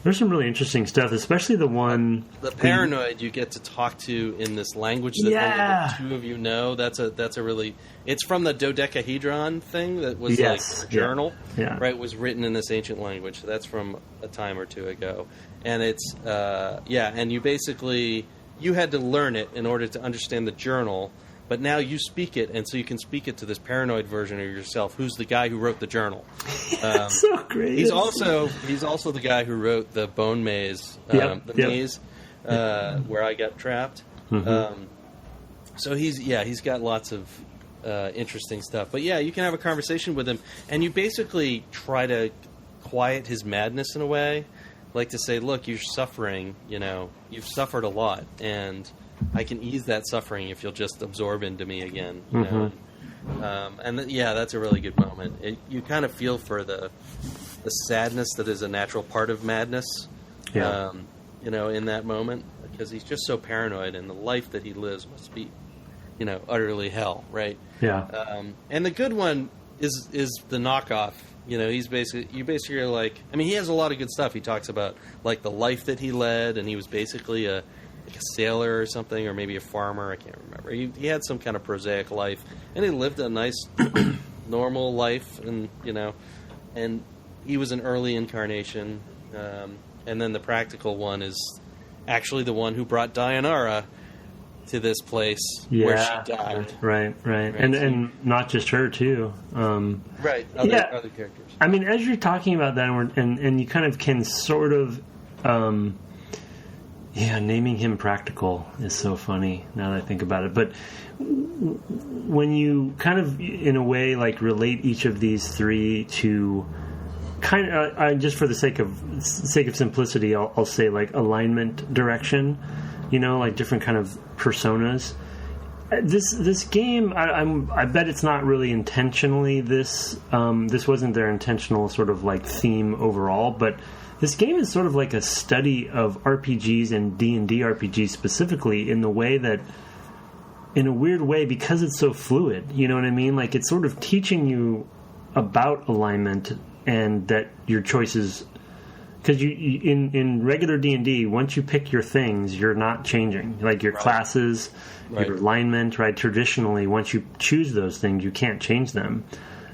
there's some really interesting stuff, especially the one. The paranoid you get to talk to in this language that only the two of you know. That's a really. It's from the dodecahedron thing that was like a journal, right? It was written in this ancient language. So that's from a time or two ago, and it's and you basically you had to learn it in order to understand the journal, but now you speak it, and so you can speak it to this paranoid version of yourself, who's the guy who wrote the journal. So great. He's also the guy who wrote the Bone Maze, maze where I got trapped. Mm-hmm. So he's got lots of interesting stuff. But yeah, you can have a conversation with him, and you basically try to quiet his madness in a way, like to say, look, you're suffering, you've suffered a lot, and I can ease that suffering if you'll just absorb into me again. That's a really good moment. You kind of feel for the sadness that is a natural part of madness, in that moment, because he's just so paranoid, and the life that he lives must be, utterly hell, right? Yeah. And the good one is the knockoff. He's basically like, I mean, he has a lot of good stuff. He talks about like the life that he led, and he was basically a sailor or something, or maybe a farmer. I can't remember. He had some kind of prosaic life, and he lived a nice, normal life, and and he was an early incarnation. And then the practical one is actually the one who brought Dayanara to this place where she died. Right. And not just her too. Other characters. I mean, as you're talking about that, and you kind of can sort of. Naming him Practical is so funny now that I think about it. But when you kind of, in a way, like relate each of these three to kind of, just for the sake of simplicity, I'll say like alignment direction, like different kind of personas. This game, I bet it's not really intentionally this wasn't their intentional sort of like theme overall, but this game is sort of like a study of RPGs and D&D RPGs specifically in the way that, in a weird way, because it's so fluid, you know what I mean? Like, it's sort of teaching you about alignment and that your choices... Because in regular D&D, once you pick your things, you're not changing. Like, your classes, your alignment, right? Traditionally, once you choose those things, you can't change them.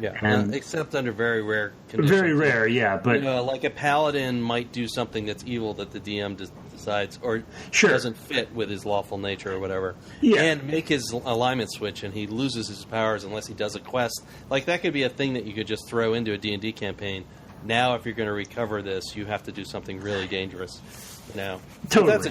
Yeah, except under very rare conditions. Very rare, yeah. But like a paladin might do something that's evil that the DM decides or doesn't fit with his lawful nature or whatever, and make his alignment switch, and he loses his powers unless he does a quest. Like, that could be a thing that you could just throw into a D&D campaign. Now, if you're going to recover this, you have to do something really dangerous. Totally.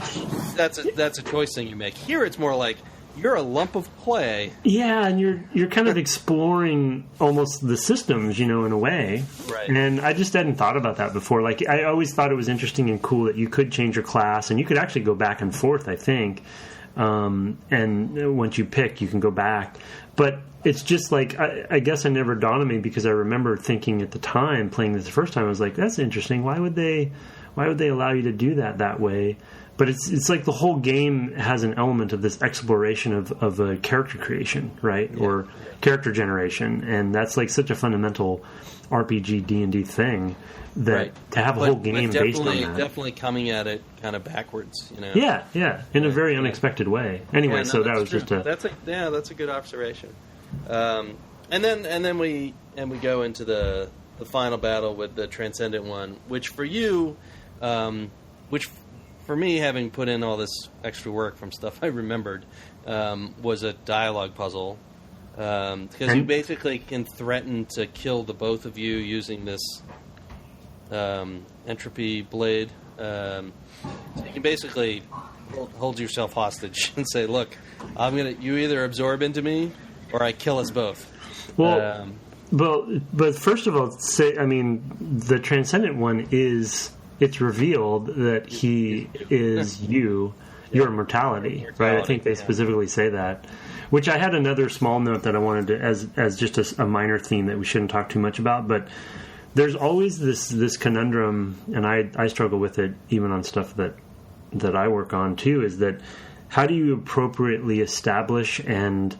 That's a choice thing you make. Here, it's more like, you're a lump of clay. Yeah, and you're kind of exploring almost the systems, in a way. Right. And I just hadn't thought about that before. Like, I always thought it was interesting and cool that you could change your class, and you could actually go back and forth, I think. And once you pick, you can go back. But it's just like, I guess it never dawned on me, because I remember thinking at the time, playing this the first time, I was like, that's interesting. Why would they allow you to do that way? But it's like the whole game has an element of this exploration of a character creation, right? Yeah. Or character generation. And that's like such a fundamental RPG D&D thing that to have a whole game based on that. Definitely coming at it kind of backwards, Yeah, in a very unexpected way. Anyway, so that was true. That's a good observation. And then we go into the final battle with the Transcendent One, which for you, for me, having put in all this extra work from stuff I remembered, was a dialogue puzzle. Because you basically can threaten to kill the both of you using this Entropy Blade. So you can basically hold yourself hostage and say, look, you either absorb into me or I kill us both. Well, but first of all, the Transcendent One it's revealed that he is your mortality, right? I think they specifically say that. Which I had another small note that I wanted to, as just a minor theme that we shouldn't talk too much about, but there's always this conundrum, and I struggle with it even on stuff that I work on too, is that how do you appropriately establish and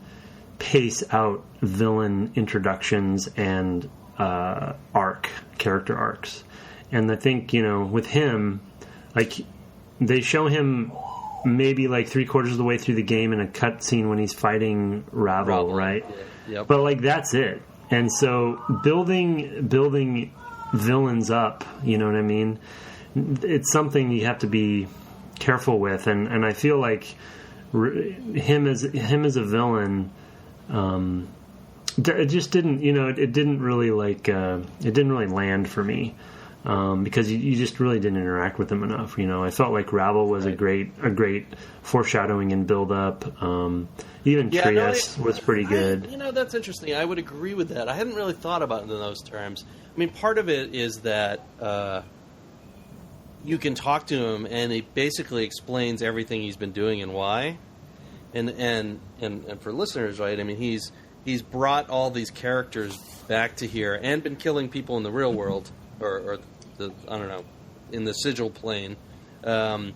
pace out villain introductions and character arcs? And I think, with him, like, they show him maybe like 3/4 of the way through the game in a cutscene when he's fighting Ravel, right? Yeah. Yep. But, like, that's it. And so building villains up, you know what I mean? It's something you have to be careful with, and I feel like him as a villain, it just didn't, it didn't really land for me. Because you just really didn't interact with him enough. I felt like Rabble was a great foreshadowing and build up. Even Trias was pretty good. That's interesting. I would agree with that. I hadn't really thought about it in those terms. I mean, part of it is that you can talk to him, and he basically explains everything he's been doing and why. And for listeners, right? I mean, he's brought all these characters back to here and been killing people in the real world, or in the sigil plane, to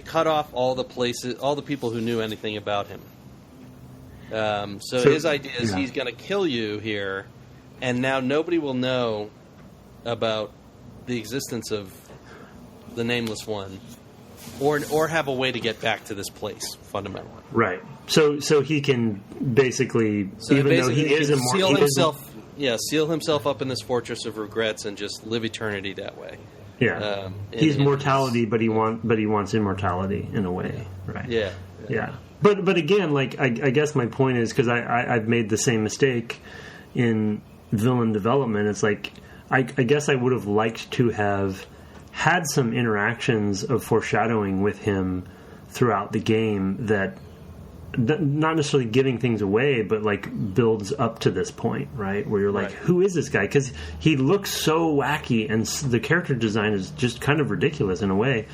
cut off all the people who knew anything about him. So his idea is he's going to kill you here, and now nobody will know about the existence of the Nameless One, or have a way to get back to this place, fundamentally. Right. So he can basically, though he is immortal, seal himself up in this fortress of regrets and just live eternity that way. Yeah, he's mortality, but he wants immortality in a way, right? Yeah. But again, like I guess my point is, because I've made the same mistake in villain development. It's like I guess I would have liked to have had some interactions of foreshadowing with him throughout the game that. Not necessarily giving things away, but like builds up to this point, right? Where you're like, who is this guy? Because he looks so wacky, and the character design is just kind of ridiculous in a way.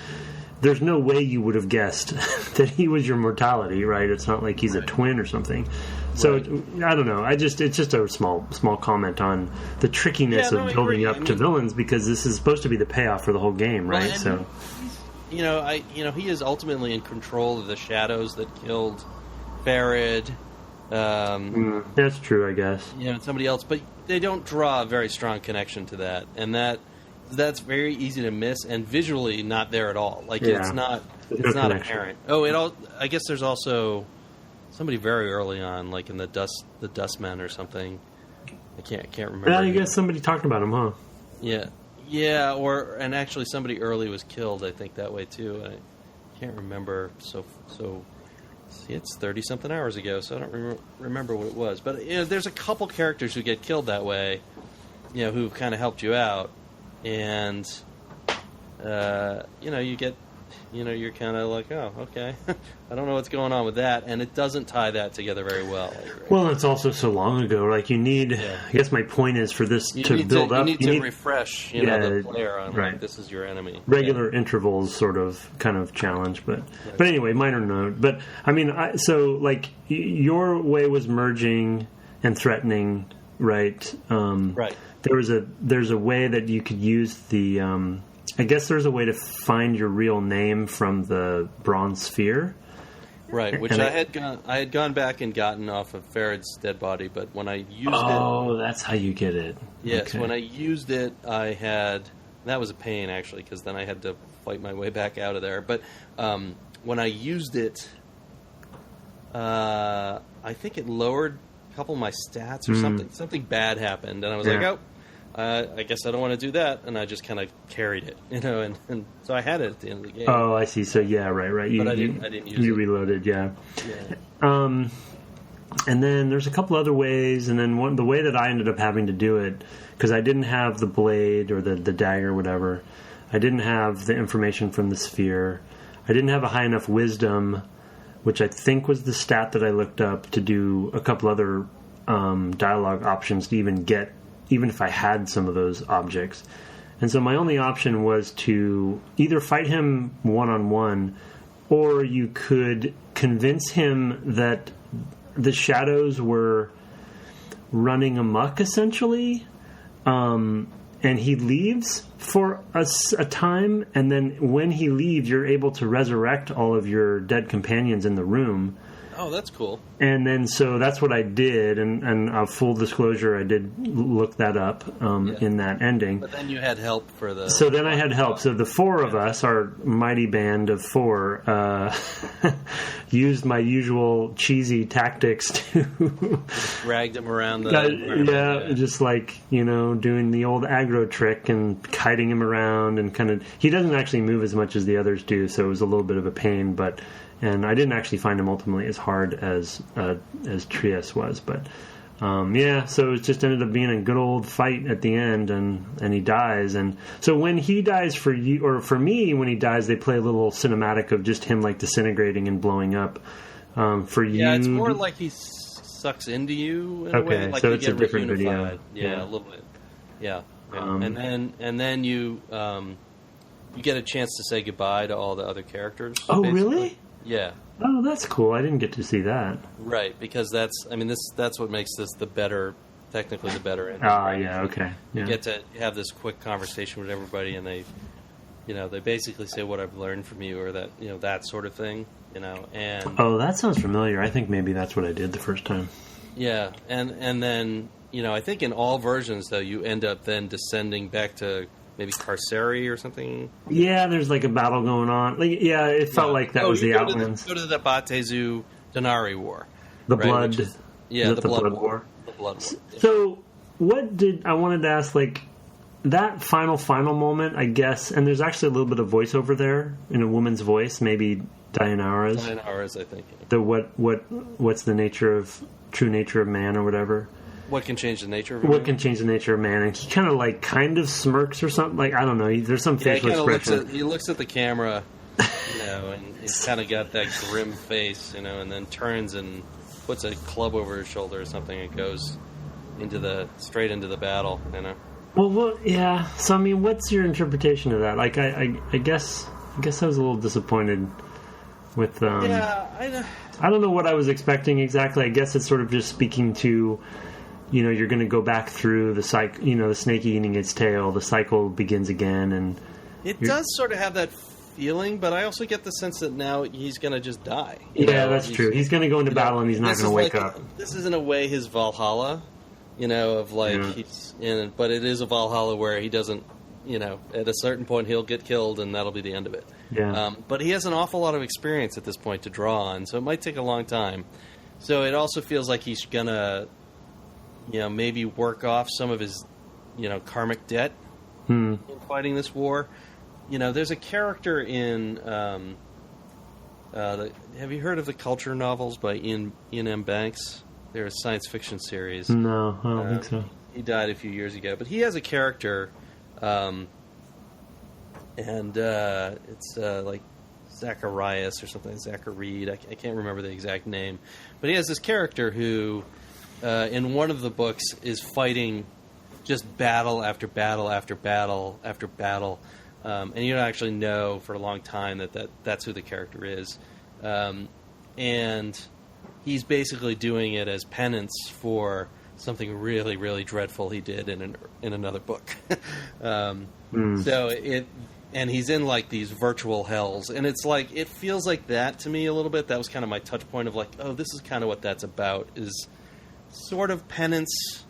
There's no way you would have guessed that he was your mortality, right? It's not like he's a twin or something. So I don't know. It's just a small comment on the trickiness of building up to villains, because this is supposed to be the payoff for the whole game, right? So he is ultimately in control of the shadows that killed Farid. That's true, I guess. Somebody else, but they don't draw a very strong connection to that, and that's very easy to miss, and visually not there at all. Like it's not apparent. I guess there's also somebody very early on, like in the Dustmen or something. I can't remember. I guess somebody talked about him, huh? Yeah, and actually somebody early was killed, I think, that way too. I can't remember. So see, it's 30-something hours ago, so I don't remember what it was. But there's a couple characters who get killed that way, who kind of helped you out, and you get. You're kind of like, oh, okay. I don't know what's going on with that, and it doesn't tie that together very well. Well, it's also so long ago. Like, you need... I guess my point is for this to build up... You need to refresh the player on, like, this is your enemy. Regular intervals sort of kind of challenge, but anyway, minor note. But, I mean, your way was merging and threatening, right? Right. There's a way that you could use the... I guess there's a way to find your real name from the bronze sphere. Right, which I had gone back and gotten off of Farid's dead body, but when I used it... Oh, that's how you get it. Yes, okay. When I used it, I had... That was a pain, actually, because then I had to fight my way back out of there. But when I used it, I think it lowered a couple of my stats or something. Something bad happened, and I was like, oh... I guess I don't want to do that, and I just kind of carried it, and so I had it at the end of the game. Oh, I see. So yeah, right. But I didn't use it. You reloaded, yeah. And then there's a couple other ways, and then the way that I ended up having to do it, because I didn't have the blade or the dagger or whatever, I didn't have the information from the sphere, I didn't have a high enough wisdom, which I think was the stat that I looked up to do a couple other dialogue options to even if I had some of those objects. And so my only option was to either fight him one-on-one, or you could convince him that the shadows were running amok, essentially, and he leaves for a time, and then when he leaves, you're able to resurrect all of your dead companions in the room, Oh, that's cool. And then so that's what I did, and full disclosure, I did look that up in that ending. But then you had help for the... So then I had help. So the four of us, our mighty band of four, used my usual cheesy tactics to... dragged him around the... just like, doing the old aggro trick and kiting him around and kind of... He doesn't actually move as much as the others do, so it was a little bit of a pain, but... And I didn't actually find him ultimately as hard as Trias was, but so it just ended up being a good old fight at the end, and he dies. And so when he dies for you, or for me, when he dies, they play a little cinematic of just him like disintegrating and blowing up. For you, it's more like he sucks into you in a way. Like so you it's get a different reunified. video. Yeah, a little bit. Yeah, and then you get a chance to say goodbye to all the other characters. Oh, basically. Really? Yeah. Oh, that's cool. I didn't get to see that. Right, because that's what makes this technically the better ending. Yeah, okay. Yeah. You get to have this quick conversation with everybody, and they basically say what I've learned from you, or that, that sort of thing, and... Oh, that sounds familiar. I think maybe that's what I did the first time. Yeah, and then, I think in all versions, though, you end up then descending back to... maybe Carceri or something. Yeah, there's like a battle going on. It felt like that was the Outlands. Go to the Batezu Denari War. The right, Blood. The Blood War. The Blood War. So, I wanted to ask, like, that final moment, I guess, and there's actually a little bit of voiceover there in a woman's voice, maybe Dianara's. Dianara's, I think. The what's the true nature of man or whatever. What can change the nature of man? What can change the nature of man? And he kind of smirks or something. Like, I don't know. There's some facial expression. He looks at the camera, and he's kind of got that grim face, and then turns and puts a club over his shoulder or something and goes straight into the battle, Well, yeah. So, what's your interpretation of that? Like, I guess I was a little disappointed with... I don't know what I was expecting exactly. I guess it's sort of just speaking to... you're going to go back through the cycle, the snake eating its tail, the cycle begins again, and... It does sort of have that feeling, but I also get the sense that now he's going to just die. That's true. He's going to go into battle and he's not going to wake up. This is in a way his Valhalla, he's in, but it is a Valhalla where he doesn't, at a certain point he'll get killed and that'll be the end of it. Yeah. But he has an awful lot of experience at this point to draw on, so it might take a long time. So it also feels like he's going to... maybe work off some of his, karmic debt in fighting this war. There's a character in, have you heard of the Culture novels by Ian M. Banks? They're a science fiction series. No, I don't think so. He died a few years ago, but he has a character, and it's like Zacharias or something, Zacharid. I can't remember the exact name, but he has this character who... in one of the books is fighting just battle after battle after battle after battle, and you don't actually know for a long time that's who the character is, and he's basically doing it as penance for something really, really dreadful he did in another book. And he's in like these virtual hells, and it's like it feels like that to me a little bit. That was kind of my touch point of like, oh, this is kind of what that's about, is sort of penance,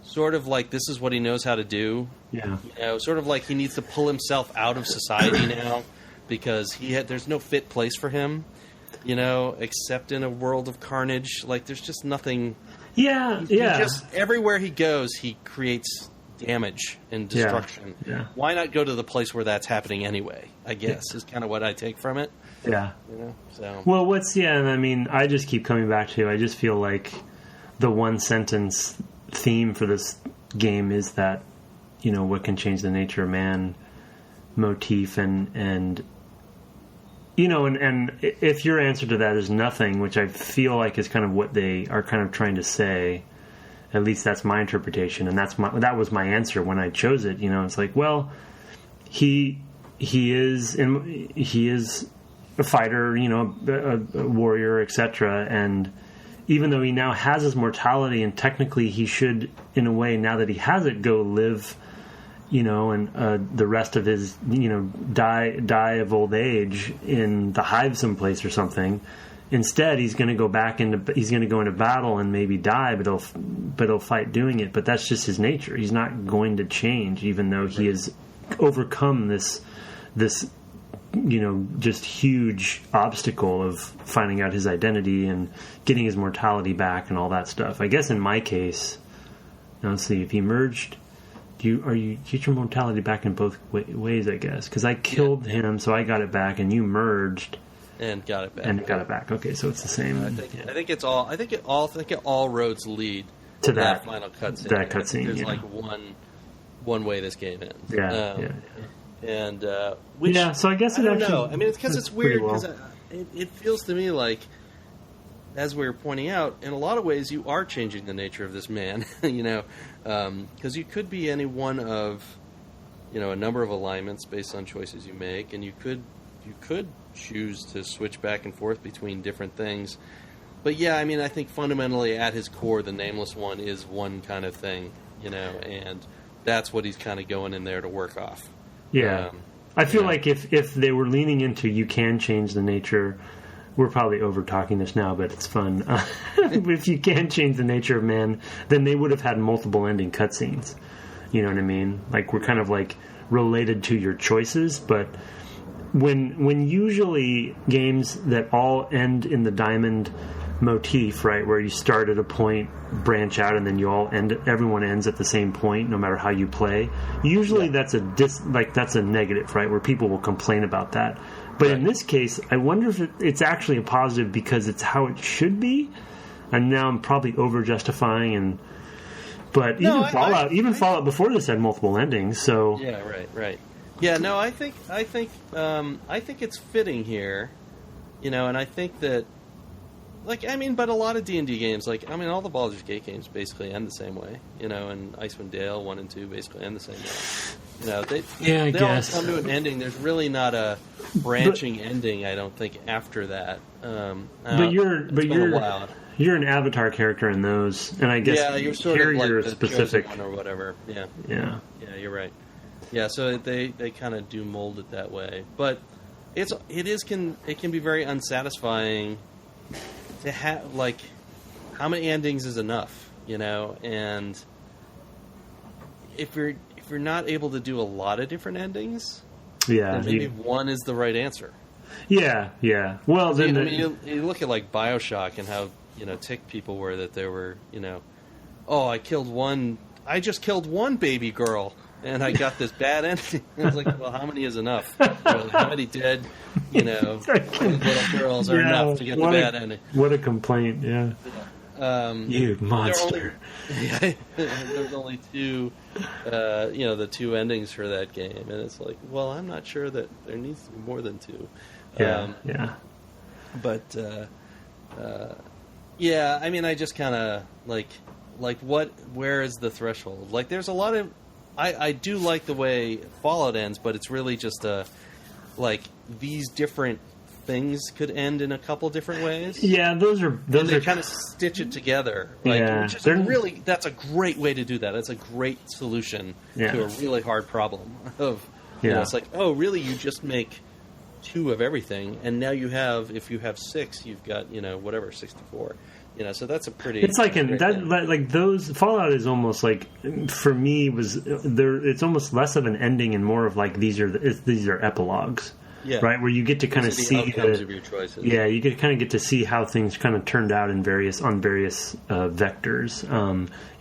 sort of like this is what he knows how to do. Yeah. Sort of like he needs to pull himself out of society now because there's no fit place for him, except in a world of carnage. Like there's just nothing. Yeah, Just everywhere he goes, he creates damage and destruction. Yeah. Why not go to the place where that's happening anyway? I guess is kind of what I take from it. Yeah. So. Well, and I just keep coming back to. I just feel like the one sentence theme for this game is that, what can change the nature of man motif, and if your answer to that is nothing, which I feel like is kind of what they are kind of trying to say, at least that's my interpretation, and that was my answer when I chose it. It's like, well, he is a fighter, a warrior, etc., and even though he now has his mortality, and technically he should, in a way, now that he has it, go live, and the rest of his, die of old age in the hive someplace or something, Instead, he's going to go into battle and maybe die, but he'll fight doing it. But that's just his nature. He's not going to change, even though he has overcome this just huge obstacle of finding out his identity and getting his mortality back and all that stuff. I guess in my case, let's see, if he merged, you get your mortality back in both ways, I guess, because I killed him, so I got it back, and you merged. And got it back. Okay, so it's the same. I think all roads lead to that final cutscene. That cutscene. There's like one way this game ends. Yeah. And so I guess I don't know. I mean, it's because it's weird because it feels to me like, as we were pointing out, in a lot of ways you are changing the nature of this man. Because you could be any one of a number of alignments based on choices you make, and you could choose to switch back and forth between different things. But yeah, I mean, I think fundamentally at his core, the Nameless One is one kind of thing, and that's what he's kind of going in there to work off. Yeah. I feel like if they were leaning into you can change the nature, we're probably over-talking this now, but it's fun. If you can change the nature of man, then they would have had multiple ending cutscenes. You know what I mean? Like, we're kind of like related to your choices, but when usually games that all end in the diamond motif, right, where you start at a point, branch out, and then everyone ends at the same point, no matter how you play. Usually that's a negative, right, where people will complain about that. But in this case, I wonder if it's actually a positive because it's how it should be. And now I'm probably over justifying but Fallout before this had multiple endings, so yeah, right. Yeah, no, I think it's fitting here, and I think that, but a lot of D&D games, all the Baldur's Gate games basically end the same way, and Icewind Dale 1 and 2 basically end the same way. They guess. all come to an ending. There's really not a branching ending, I don't think, after that. But you're an avatar character in those, and I guess you're sort of like the specific one or whatever. Yeah, you're right. Yeah, so they kind of do mold it that way, but it can be very unsatisfying to have how many endings is enough, and if you're not able to do a lot of different endings, then maybe one is the right answer. Yeah. Well, then you look at BioShock and how ticked people were that there were I just killed one baby girl. And I got this bad ending. I was like, well, how many is enough? How many dead, little girls are enough to get the bad ending? What a complaint, yeah. You monster. There's only two, the two endings for that game. And it's like, well, I'm not sure that there needs to be more than two. Yeah. But, I just kind of, where is the threshold? There's a lot of, I do like the way Fallout ends, but it's really just these different things could end in a couple different ways. Yeah, those are kind of stitch it together. Which is that's a great way to do that. That's a great solution to a really hard problem of it's like, oh, really, you just make 2 of everything, and now if you have 6, you've got 64. So that's a pretty. It's those Fallout is almost for me it's almost less of an ending and more of these are epilogues, right? Where you get to kind of see the outcomes of your choices. Yeah, you get to see how things kind of turned out on various vectors,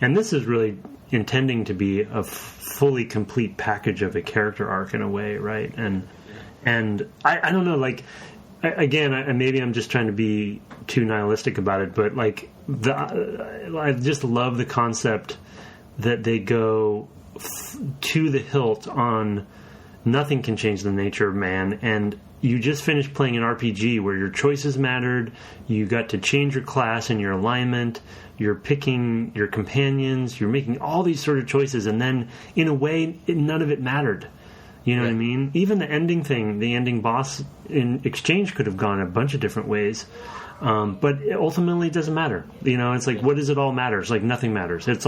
and this is really intending to be a fully complete package of a character arc in a way, right? And I don't know, again, maybe I'm just trying to be too nihilistic about it, but I just love the concept that they go to the hilt on nothing can change the nature of man, and you just finished playing an RPG where your choices mattered, you got to change your class and your alignment, you're picking your companions, you're making all these sort of choices, and then in a way none of it mattered. You know what I mean? Even the ending thing, the ending boss in Exchange could have gone a bunch of different ways. But ultimately it doesn't matter. It's what does it all matter? It's nothing matters. It's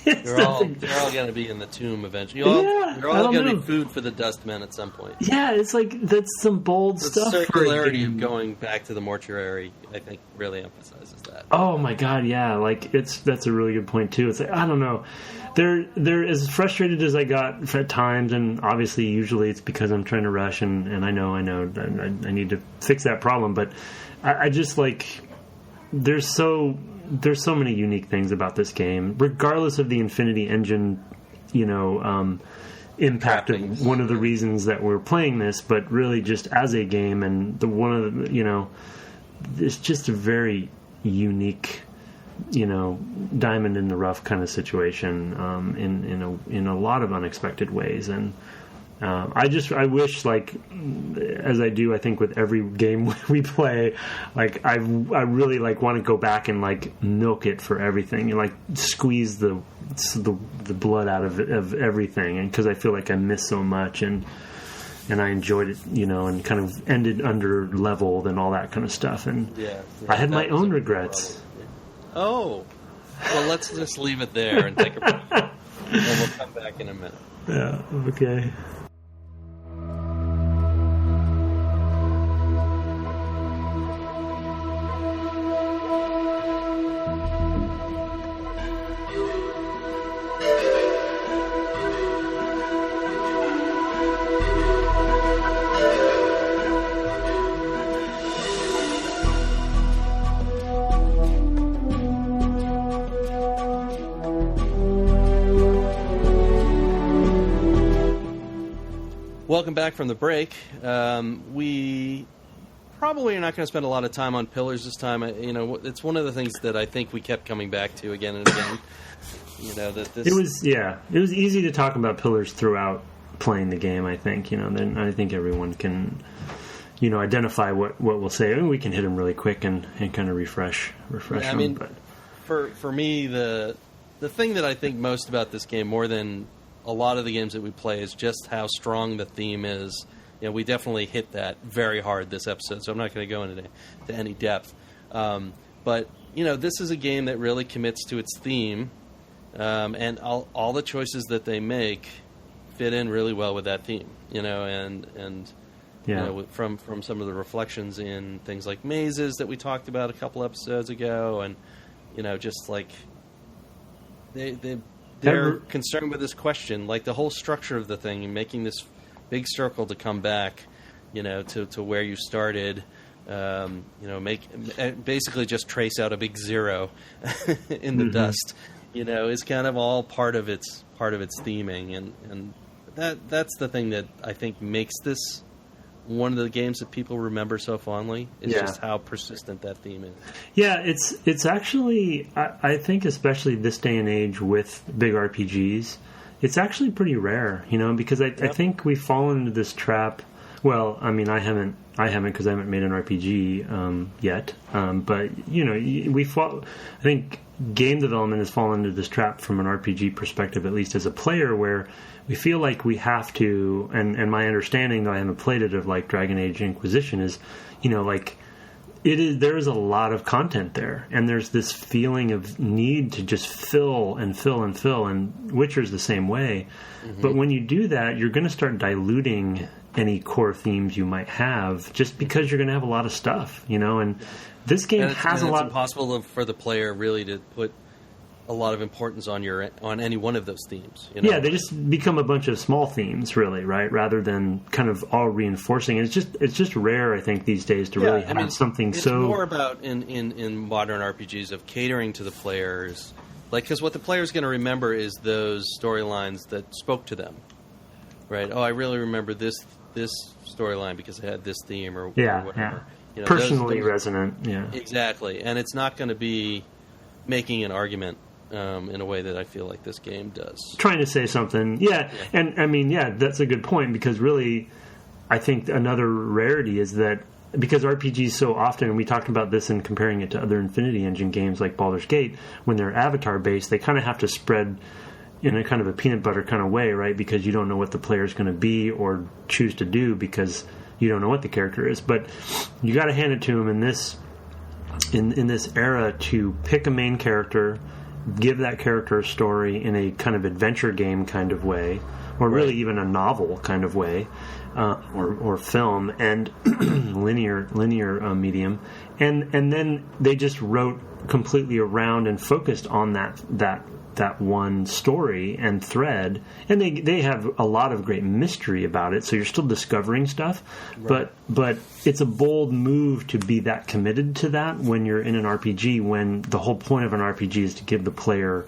They're all going to be in the tomb eventually. You're all going to be food for the Dustmen at some point. Yeah, it's like that's some bold stuff. The circularity of going back to the mortuary, I think, really emphasizes that. Oh my god, yeah, like that's a really good point too. It's like, I don't know, they're as frustrated as I got at times, and obviously usually it's because I'm trying to rush, and I know I need to fix that problem, but I just like there's so many unique things about this game, regardless of the Infinity Engine, impact of one of the reasons that we're playing this, but really just as a game, and it's just a very unique, diamond in the rough kind of situation, in a lot of unexpected ways, and I wish, like, as I do, I think with every game we play, like I really like want to go back and like milk it for everything and like squeeze the blood out of everything, and because I feel like I missed so much, and I enjoyed it, and kind of ended under leveled and all that kind of stuff, and I had my own regrets. Oh, well, let's just leave it there and take a break, and we'll come back in a minute. Yeah. Okay. Welcome back from the break. We probably are not going to spend a lot of time on pillars this time. It's one of the things that I think we kept coming back to again and again. It was easy to talk about pillars throughout playing the game. I think then I think everyone can identify what we'll say. I mean, we can hit them really quick and kind of refresh them. But for me, the thing that I think most about this game, more than a lot of the games that we play, is just how strong the theme is. We definitely hit that very hard this episode, so I'm not going to go into any depth. But this is a game that really commits to its theme, and all the choices that they make fit in really well with that theme. From some of the reflections in things like mazes that we talked about a couple episodes ago, and just like they're concerned with this question, like the whole structure of the thing, and making this big circle to come back, to where you started. Basically just trace out a big zero in the dust. Is kind of all part of its theming, and that's the thing that I think makes this one of the games that people remember so fondly, is just how persistent that theme is. Yeah, it's actually, I think, especially this day and age with big RPGs, it's actually pretty rare, because I think we've fallen into this trap. Well, I mean, I haven't because I haven't made an RPG yet. But I think game development has fallen into this trap from an RPG perspective, at least as a player, where we feel like we have to, and my understanding, though I haven't played it, of like Dragon Age Inquisition is, there is a lot of content there, and there's this feeling of need to just fill and fill and fill, and Witcher's the same way. Mm-hmm. But when you do that, you're going to start diluting any core themes you might have, just because you're going to have a lot of stuff, and this game has a lot. It's impossible for the player really to put a lot of importance on any one of those themes. Yeah, they just become a bunch of small themes, really, right? Rather than kind of all reinforcing. It's just rare, I think, these days to really have something it's so. It's more about in modern RPGs of catering to the players, because what the player's going to remember is those storylines that spoke to them, right? Oh, I really remember this storyline because it had this theme or whatever. Yeah. Personally resonant. Yeah, exactly, and it's not going to be making an argument in a way that I feel like this game does. Trying to say something. Yeah. And I mean, that's a good point, because really I think another rarity is that because RPGs so often, and we talked about this in comparing it to other Infinity Engine games like Baldur's Gate, when they're avatar based, they kind of have to spread in a kind of a peanut butter kind of way, right? Because you don't know what the player's going to be or choose to do, because you don't know what the character is. But you got to hand it to them in this era to pick a main character give that character a story in a kind of adventure game kind of way, or really even a novel kind of way, or film and linear medium, and then they just wrote completely around and focused on that one story and thread, and they have a lot of great mystery about it, so you're still discovering stuff, but it's a bold move to be that committed to that when you're in an RPG, when the whole point of an RPG is to give the player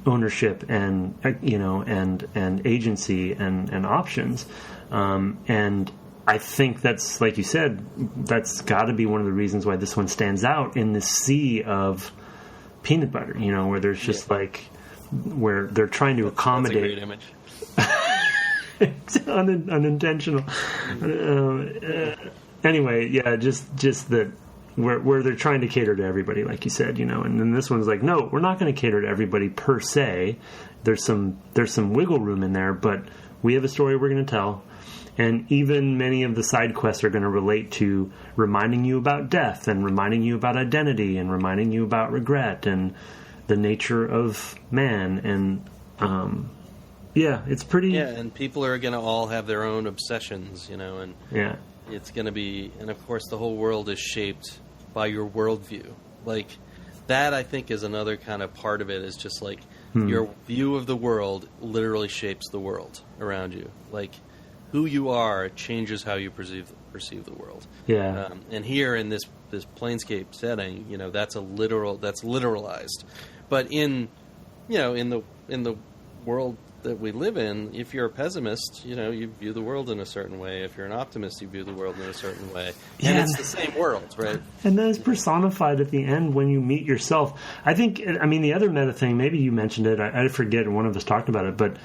ownership and and agency and options, and I think that's, like you said, that's got to be one of the reasons why this one stands out in this sea of peanut butter, where there's just where they're trying to accommodate. That's a great image. Unintentional. Anyway, yeah, just that where they're trying to cater to everybody, like you said, and then this one's like, no, we're not going to cater to everybody per se. There's some wiggle room in there, but we have a story we're going to tell. And even many of the side quests are going to relate to reminding you about death and reminding you about identity and reminding you about regret and the nature of man. And it's pretty... Yeah, and people are going to all have their own obsessions, and it's going to be... And, of course, the whole world is shaped by your worldview. Like, that, I think, is another kind of part of it, is just, your view of the world literally shapes the world around you. Like... who you are changes how you perceive the world. Yeah. And here in this Planescape setting, that's literalized. But in the world that we live in, if you're a pessimist, you view the world in a certain way. If you're an optimist, you view the world in a certain way. And it's the same world, right? And that is personified at the end when you meet yourself. I think, the other meta thing, maybe you mentioned it, I forget, one of us talked about it, but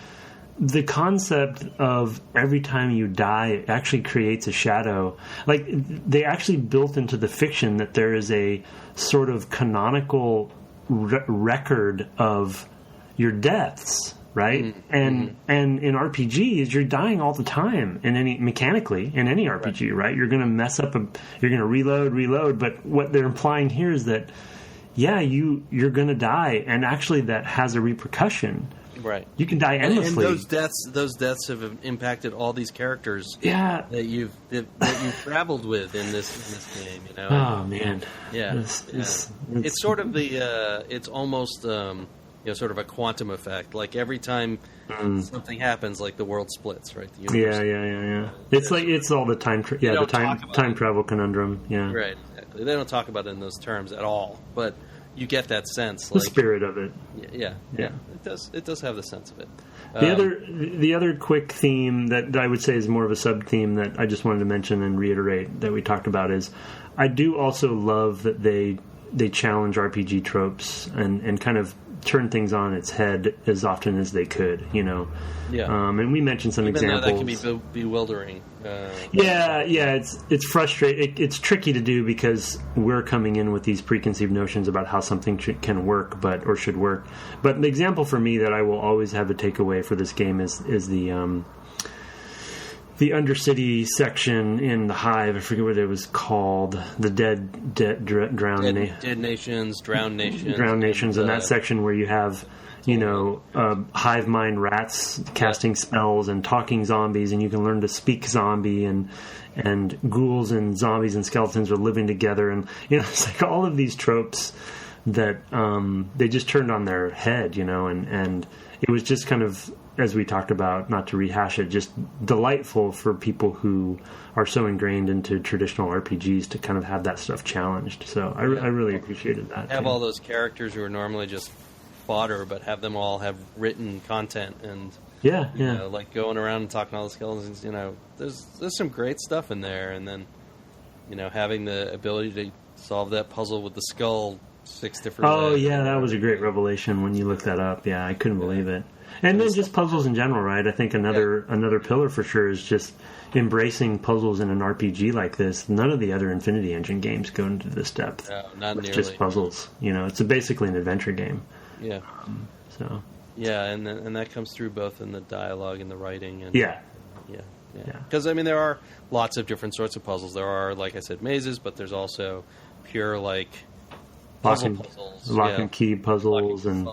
the concept of every time you die, it actually creates a shadow. Like, they actually built into the fiction that there is a sort of canonical record of your deaths, right? Mm-hmm. And in RPGs, you're dying all the time mechanically in any RPG, right? You're going to mess up, you're going to reload. But what they're implying here is that, you're going to die, and actually that has a repercussion. Right, you can die endlessly. And those deaths have impacted all these characters. Yeah, that you've traveled with in this game. Oh man, yeah, it's sort of it's almost sort of a quantum effect. Like every time something happens, like the world splits, right? The universe. Yeah. It's all the time. Time travel conundrum. Yeah, right. Exactly. They don't talk about it in those terms at all, but you get that sense, the spirit of it. Yeah. It does have the sense of it. The other quick theme that I would say is more of a sub theme that I just wanted to mention and reiterate that we talked about is, I do also love that they challenge RPG tropes and kind of turn things on its head as often as they could, and we mentioned some examples. Though that can be bewildering. It's frustrating. It's tricky to do because we're coming in with these preconceived notions about how something can work, or should work. But the example for me that I will always have a takeaway for this game is the Undercity section in the Hive. I forget what it was called. The Drowned Nations, and that section where you have, hive mind rats casting spells and talking zombies, and you can learn to speak zombie, and ghouls and zombies and skeletons are living together, and it's like all of these tropes that they just turned on their head, and it was just kind of, as we talked about, not to rehash it, just delightful for people who are so ingrained into traditional RPGs to kind of have that stuff challenged. So I really appreciated that. Have all those characters who are normally just fodder, but have them all have written content and like going around and talking to all the skeletons. There's some great stuff in there, and then having the ability to solve that puzzle with the skull 6 different ways. Oh yeah, that was a great revelation when you looked that up. Yeah, I couldn't believe it. And then just puzzles in general, right? I think another pillar for sure is just embracing puzzles in an RPG like this. None of the other Infinity Engine games go into this depth. No, not nearly. It's just puzzles. It's basically an adventure game. Yeah. So. Yeah, and that comes through both in the dialogue and the writing. And, Yeah. Because there are lots of different sorts of puzzles. There are, like I said, mazes, but there's also pure lock puzzles, and key puzzles, and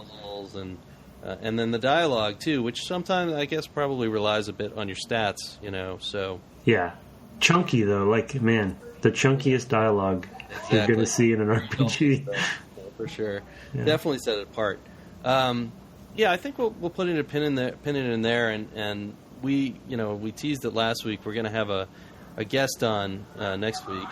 then the dialogue too, which sometimes I guess probably relies a bit on your stats, So yeah, chunky though. Like, man, the chunkiest dialogue you're going to see in an RPG. For sure, definitely set it apart. I think we'll put in a pin in there, and we teased it last week. We're going to have a guest on next week.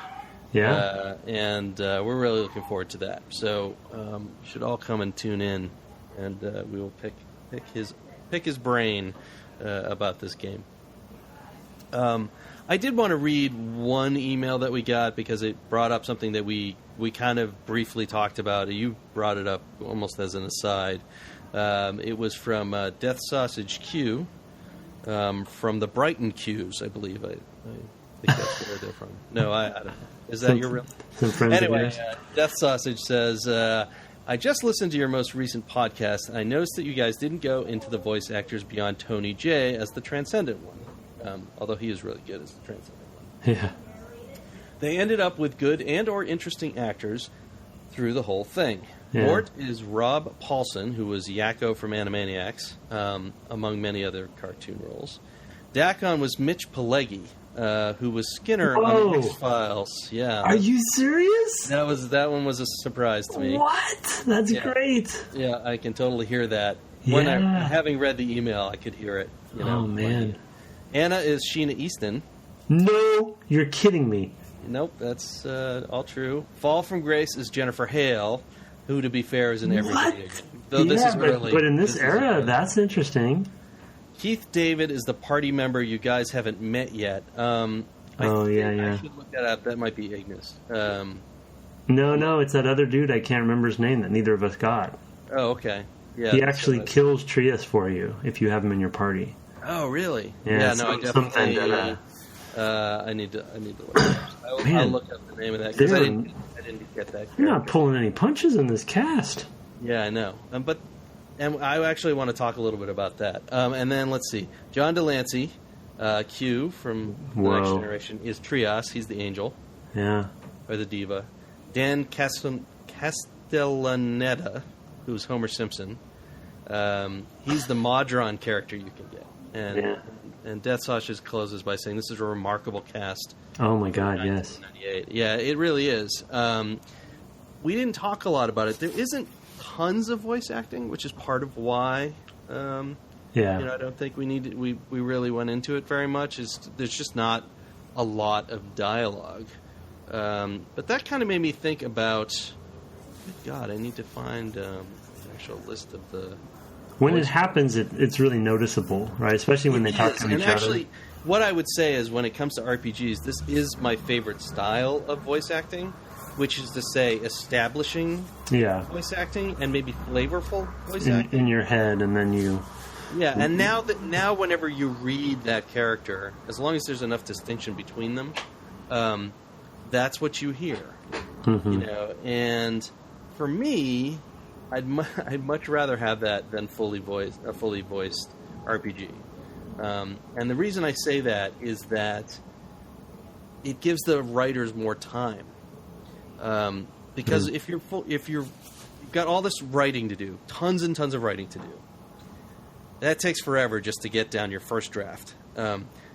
Yeah, and we're really looking forward to that. So you should all come and tune in, and we will pick his brain about this game. I did want to read one email that we got because it brought up something that we kind of briefly talked about. You brought it up almost as an aside. It was from Death Sausage Q, from the Brighton Qs, I believe. I think that's where they're from. No, I don't know. Is that your real? Anyway, Death Sausage says, I just listened to your most recent podcast, and I noticed that you guys didn't go into the voice actors beyond Tony J as the Transcendent one, although he is really good as the Transcendent one. Yeah. They ended up with good and or interesting actors through the whole thing. Yeah. Morte is Rob Paulson, who was Yakko from Animaniacs, among many other cartoon roles. Dakon was Mitch Pileggi, who was Skinner on the X-Files. Yeah. Are you serious? That one was a surprise to me. What? That's great. Yeah, I can totally hear that. Yeah. Having read the email, I could hear it. Oh, man. Anna is Sheena Easton. No, you're kidding me. Nope, that's all true. Fall from Grace is Jennifer Hale, who, to be fair, is in every video game. Though this is early. But in this era, that's interesting. Keith David is the party member you guys haven't met yet. I should look that up. That might be Ignus. No, it's that other dude. I can't remember his name that neither of us got. Oh, okay. Yeah, he actually kills Trias for you if you have him in your party. Oh, really? Yeah, I definitely. I need to look it up. I'll look up the name of that because I didn't get that. You're not pulling any punches in this cast. Yeah, I know. And I actually want to talk a little bit about that. And then let's see. John Delancey, Q from The Next Generation, is Trias. He's the angel. Yeah. Or the diva. Dan Castellaneta, who's Homer Simpson. He's the Modron character you can get. And Death Sausage closes by saying, this is a remarkable cast. Oh, my God, yes. Yeah, it really is. We didn't talk a lot about it. There isn't tons of voice acting, which is part of why I don't think we really went into it very much. There's just not a lot of dialogue. But that kind of made me think about, God, I need to find an actual list of the... When it happens, it's really noticeable, right? Especially when they talk to each other. And actually, what I would say is when it comes to RPGs, this is my favorite style of voice acting, which is to say establishing voice acting and maybe flavorful voice acting. In your head, and then you... Yeah, and now whenever you read that character, as long as there's enough distinction between them, that's what you hear. Mm-hmm. And for me... I'd much rather have that than a fully voiced RPG. And the reason I say that is that it gives the writers more time. Because if you've got all this writing to do, tons and tons of writing to do, that takes forever just to get down your first draft.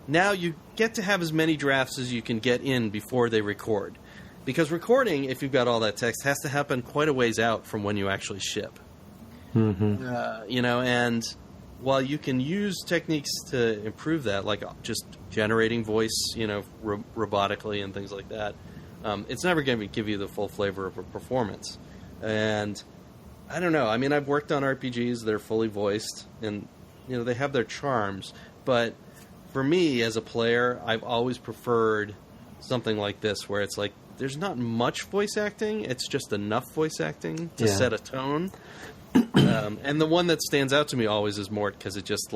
Now you get to have as many drafts as you can get in before they record. Because recording, if you've got all that text, has to happen quite a ways out from when you actually ship. Mm-hmm. And while you can use techniques to improve that, like just generating voice, robotically and things like that, it's never going to give you the full flavor of a performance. And I don't know. I mean, I've worked on RPGs that are fully voiced, and they have their charms. But for me, as a player, I've always preferred something like this, where it's like, there's not much voice acting. It's just enough voice acting to set a tone. And the one that stands out to me always is Morte, because it just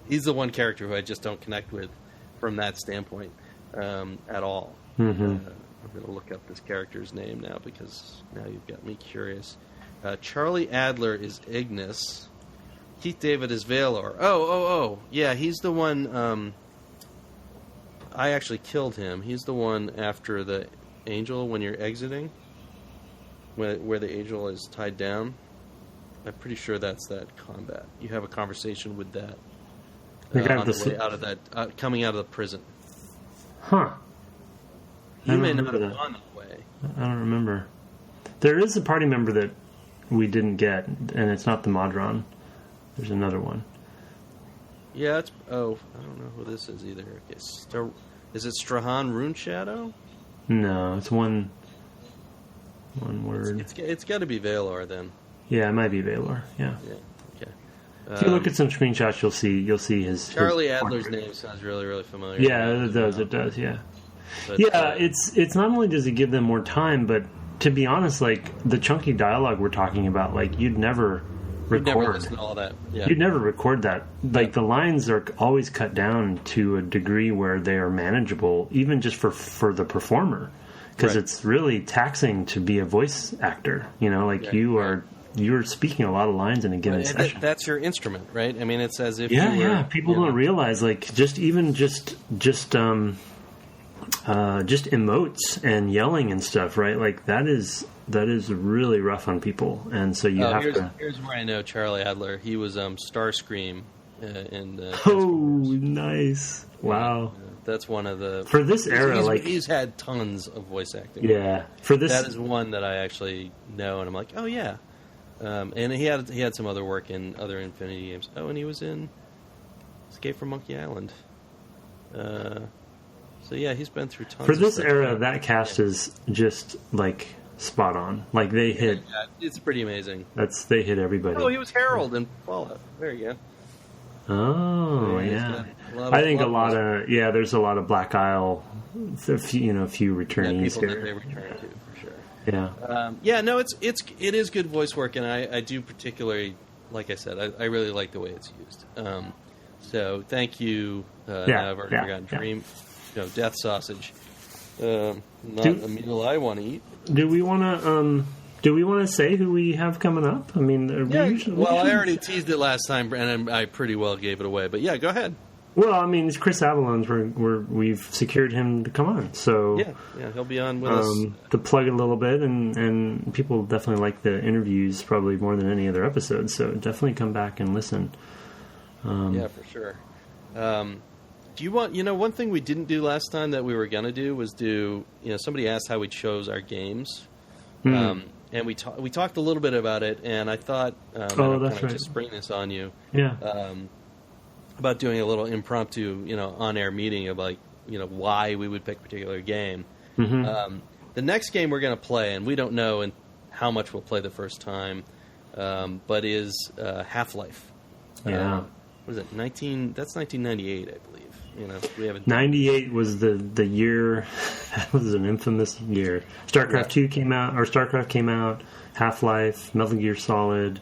he's the one character who I just don't connect with from that standpoint at all. Mm-hmm. I'm going to look up this character's name now because now you've got me curious. Charlie Adler is Ignus. Keith David is Valor. Oh. Yeah, he's the one... I actually killed him. He's the one after the angel when you're exiting. where the angel is tied down. I'm pretty sure that's that combat. You have a conversation with that on the way out of that, coming out of the prison. Huh. You may not have gone that way. I don't remember. There is a party member that we didn't get, and it's not the Modron. There's another one. Yeah, I don't know who this is either. Okay, is it Strahan Rune Shadow? No, it's one word. It's got to be Valor then. Yeah, it might be Valor. Yeah. Okay. If you look at some screenshots, you'll see his Charlie his Adler's name sounds really, really familiar. Yeah, it does. Yeah. But, it's not only does it give them more time, but to be honest, like the chunky dialogue we're talking about, like you'd never record listen to all that. Yeah. You'd never record that. Like the lines are always cut down to a degree where they are manageable, even just for the performer, because it's really taxing to be a voice actor. You know, like you're speaking a lot of lines in a given session. That's your instrument, right? I mean, it's as if people don't realize like just emotes and yelling and stuff, right? Like that is really rough on people, and so you have to. Here's where I know Charlie Adler. He was Starscream in. Nice! Wow, that's one of the for this era. He's had tons of voice acting. Yeah, for this that is one that I actually know, and I'm like, oh yeah. And he had some other work in other Infinity games. Oh, and he was in Escape from Monkey Island. So yeah, he's been through tons. For this era, that cast is just like spot on. Like they hit. Yeah, it's pretty amazing. They hit everybody. Oh, he was Harold in Fallout. There you go. Oh yeah, I think there's a lot of Black Isle, a few returnees people here. that they return to for sure. Yeah. It is good voice work, and I do particularly, like I said, I really like the way it's used. So thank you. Now I've already forgotten Dream. Death Sausage. Not a meal I want to eat. Do we want to say who we have coming up? I mean, I already teased it last time, and I pretty well gave it away. But yeah, go ahead. Well, I mean, it's Chris Avalon's. We've secured him to come on. So yeah, he'll be on with us to plug it a little bit, and people definitely like the interviews probably more than any other episode. So definitely come back and listen. Yeah, for sure. Do you want, one thing we didn't do last time that we were going to do was somebody asked how we chose our games. And we talked a little bit about it, and I thought, that's right. Just spring this on you. Yeah. About doing a little impromptu, on-air meeting of why we would pick a particular game. Mm-hmm. The next game we're going to play, and we don't know how much we'll play the first time, but is Half-Life. Yeah. What is it? That's 1998, I believe. We haven't. 98 was the year. That was an infamous year. StarCraft 2 came out, or StarCraft came out. Half-Life, Metal Gear Solid.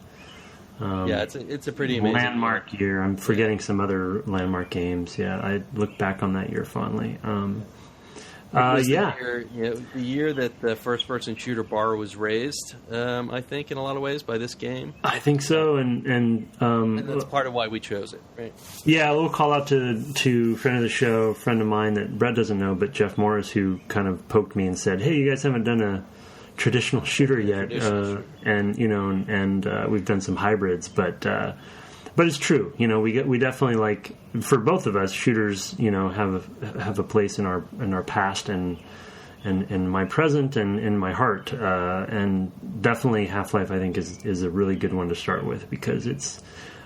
It's a pretty amazing landmark year. I'm forgetting some other landmark games. Yeah, I look back on that year fondly. The year that the first-person shooter bar was raised, I think, in a lot of ways, by this game. I think so, and that's part of why we chose it, right? Yeah, a little call out to friend of the show, friend of mine that Brett doesn't know, but Jeff Morris, who kind of poked me and said, "Hey, you guys haven't done a traditional shooter yet," and we've done some hybrids, but it's true. We definitely like, for both of us, shooters, have a place in our past and in my present and in my heart. And definitely Half-Life, I think, is a really good one to start with, because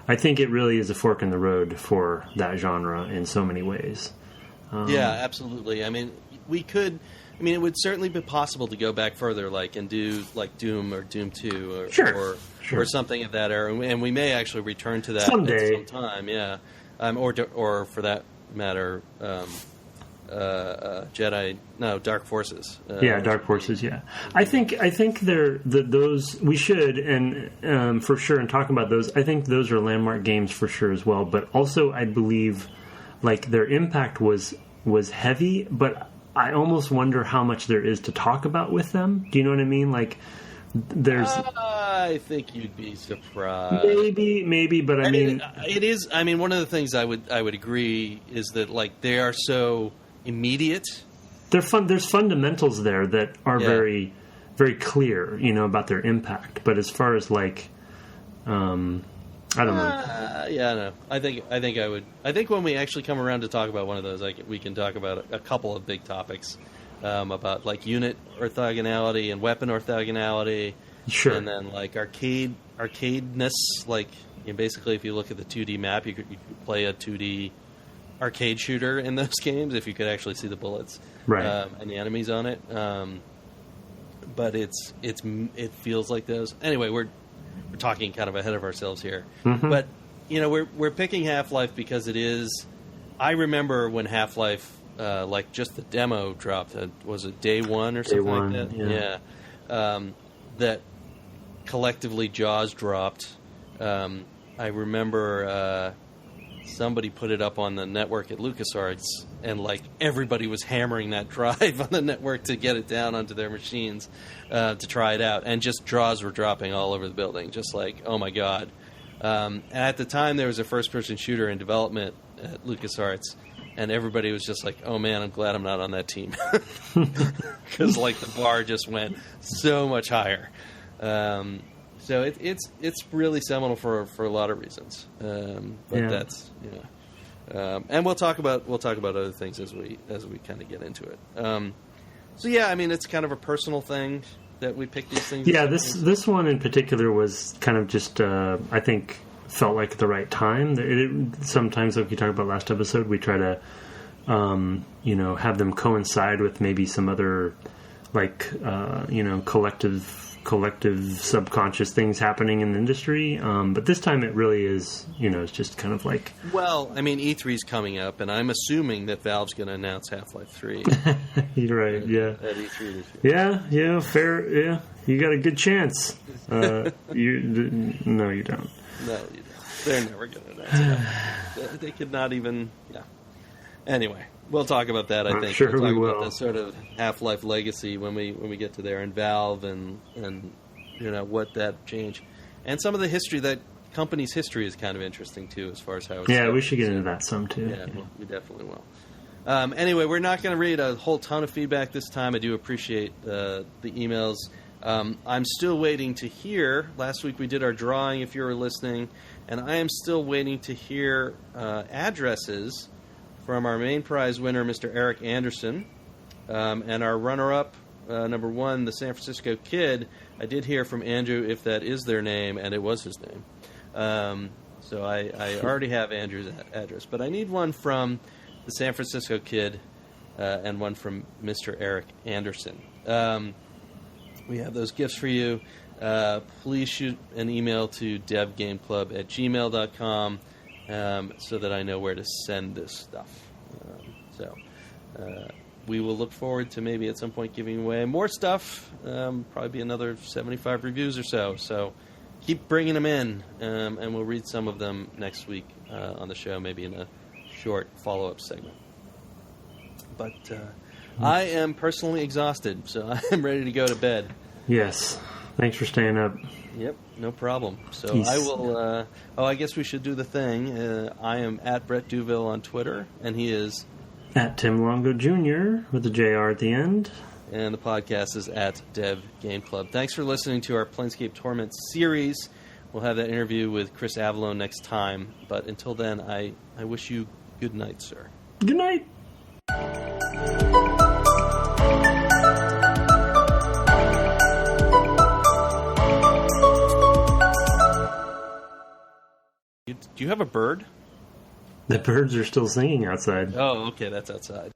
I think it really is a fork in the road for that genre in so many ways. Yeah, absolutely. I mean, it would certainly be possible to go back further, and do Doom or Doom 2 or something of that era, and we may actually return to that someday. At some time. Yeah, or for that matter, Dark Forces. Dark Forces. Yeah, I think those we should, and for sure, and talking about those, I think those are landmark games for sure as well. But also, I believe their impact was heavy, but I almost wonder how much there is to talk about with them. Do you know what I mean? There's. I think you'd be surprised. Maybe, but I mean, it is. I mean, one of the things I would agree is that they are so immediate. They're fun. There's fundamentals there that are very very clear, about their impact. But as far as like, I don't know. Yeah, no. I think I would. I think when we actually come around to talk about one of those, we can talk about a couple of big topics about like unit orthogonality and weapon orthogonality. Sure. And then like arcadeness, like basically if you look at the 2D map, you could play a 2D arcade shooter in those games if you could actually see the bullets, right, and the enemies on it. But it feels like those. Anyway, we're talking kind of ahead of ourselves here. Mm-hmm. But we're picking Half-Life because it is. I remember when Half-Life, like just the demo dropped. Was it day one or something like that? Yeah. That collectively Jaws dropped. I remember somebody put it up on the network at LucasArts, and like everybody was hammering that drive on the network to get it down onto their machines to try it out, and just Jaws were dropping all over the building, just like, oh my god. And at the time there was a first-person shooter in development at LucasArts, and everybody was just like, oh man, I'm glad I'm not on that team. Because like the bar just went so much higher. So it's really seminal for a lot of reasons, but that's and we'll talk about other things as we kind of get into it. So yeah, I mean it's kind of a personal thing that we pick these things. Yeah, this one in particular was kind of just I think felt like the right time. Sometimes, like we talked about last episode, we try to have them coincide with maybe some other like collective subconscious things happening in the industry, but this time it really is, it's just kind of like... Well, I mean, E3's coming up, and I'm assuming that Valve's going to announce Half-Life 3. You're right, yeah. At E3 this year. Yeah, fair, yeah. You got a good chance. No, you don't. No, you don't. They're never going to announce it. They could not even... Yeah. Anyway, we'll talk about that, I think. I'm sure we'll we will. About the sort of Half-Life legacy when we get to there, and Valve and what that changed. And some of the history, that company's history is kind of interesting, too, as far as how it's... Yeah, we should get into that some, too. Yeah, well, we definitely will. Anyway, we're not going to read a whole ton of feedback this time. I do appreciate the emails. I'm still waiting to hear. Last week we did our drawing, if you were listening, and I am still waiting to hear addresses from our main prize winner, Mr. Eric Anderson, and our runner-up, number one, the San Francisco Kid. I did hear from Andrew if that is their name, and it was his name. So I already have Andrew's address, but I need one from the San Francisco Kid and one from Mr. Eric Anderson. We have those gifts for you. Please shoot an email to devgameclub@gmail.com. So that I know where to send this stuff. We will look forward to maybe at some point giving away more stuff. Probably be another 75 reviews or so. So keep bringing them in, and we'll read some of them next week on the show, maybe in a short follow-up segment. But I am personally exhausted, so I'm ready to go to bed. Yes. Thanks for staying up. Yep, no problem. So Peace. I will... I guess we should do the thing. I am at Brett Duville on Twitter, and he is... At Tim Longo Jr. with a JR at the end. And the podcast is at Dev Game Club. Thanks for listening to our Planescape Torment series. We'll have that interview with Chris Avalone next time. But until then, I wish you good night, sir. Good night. Do you have a bird? The birds are still singing outside. Oh, okay, that's outside.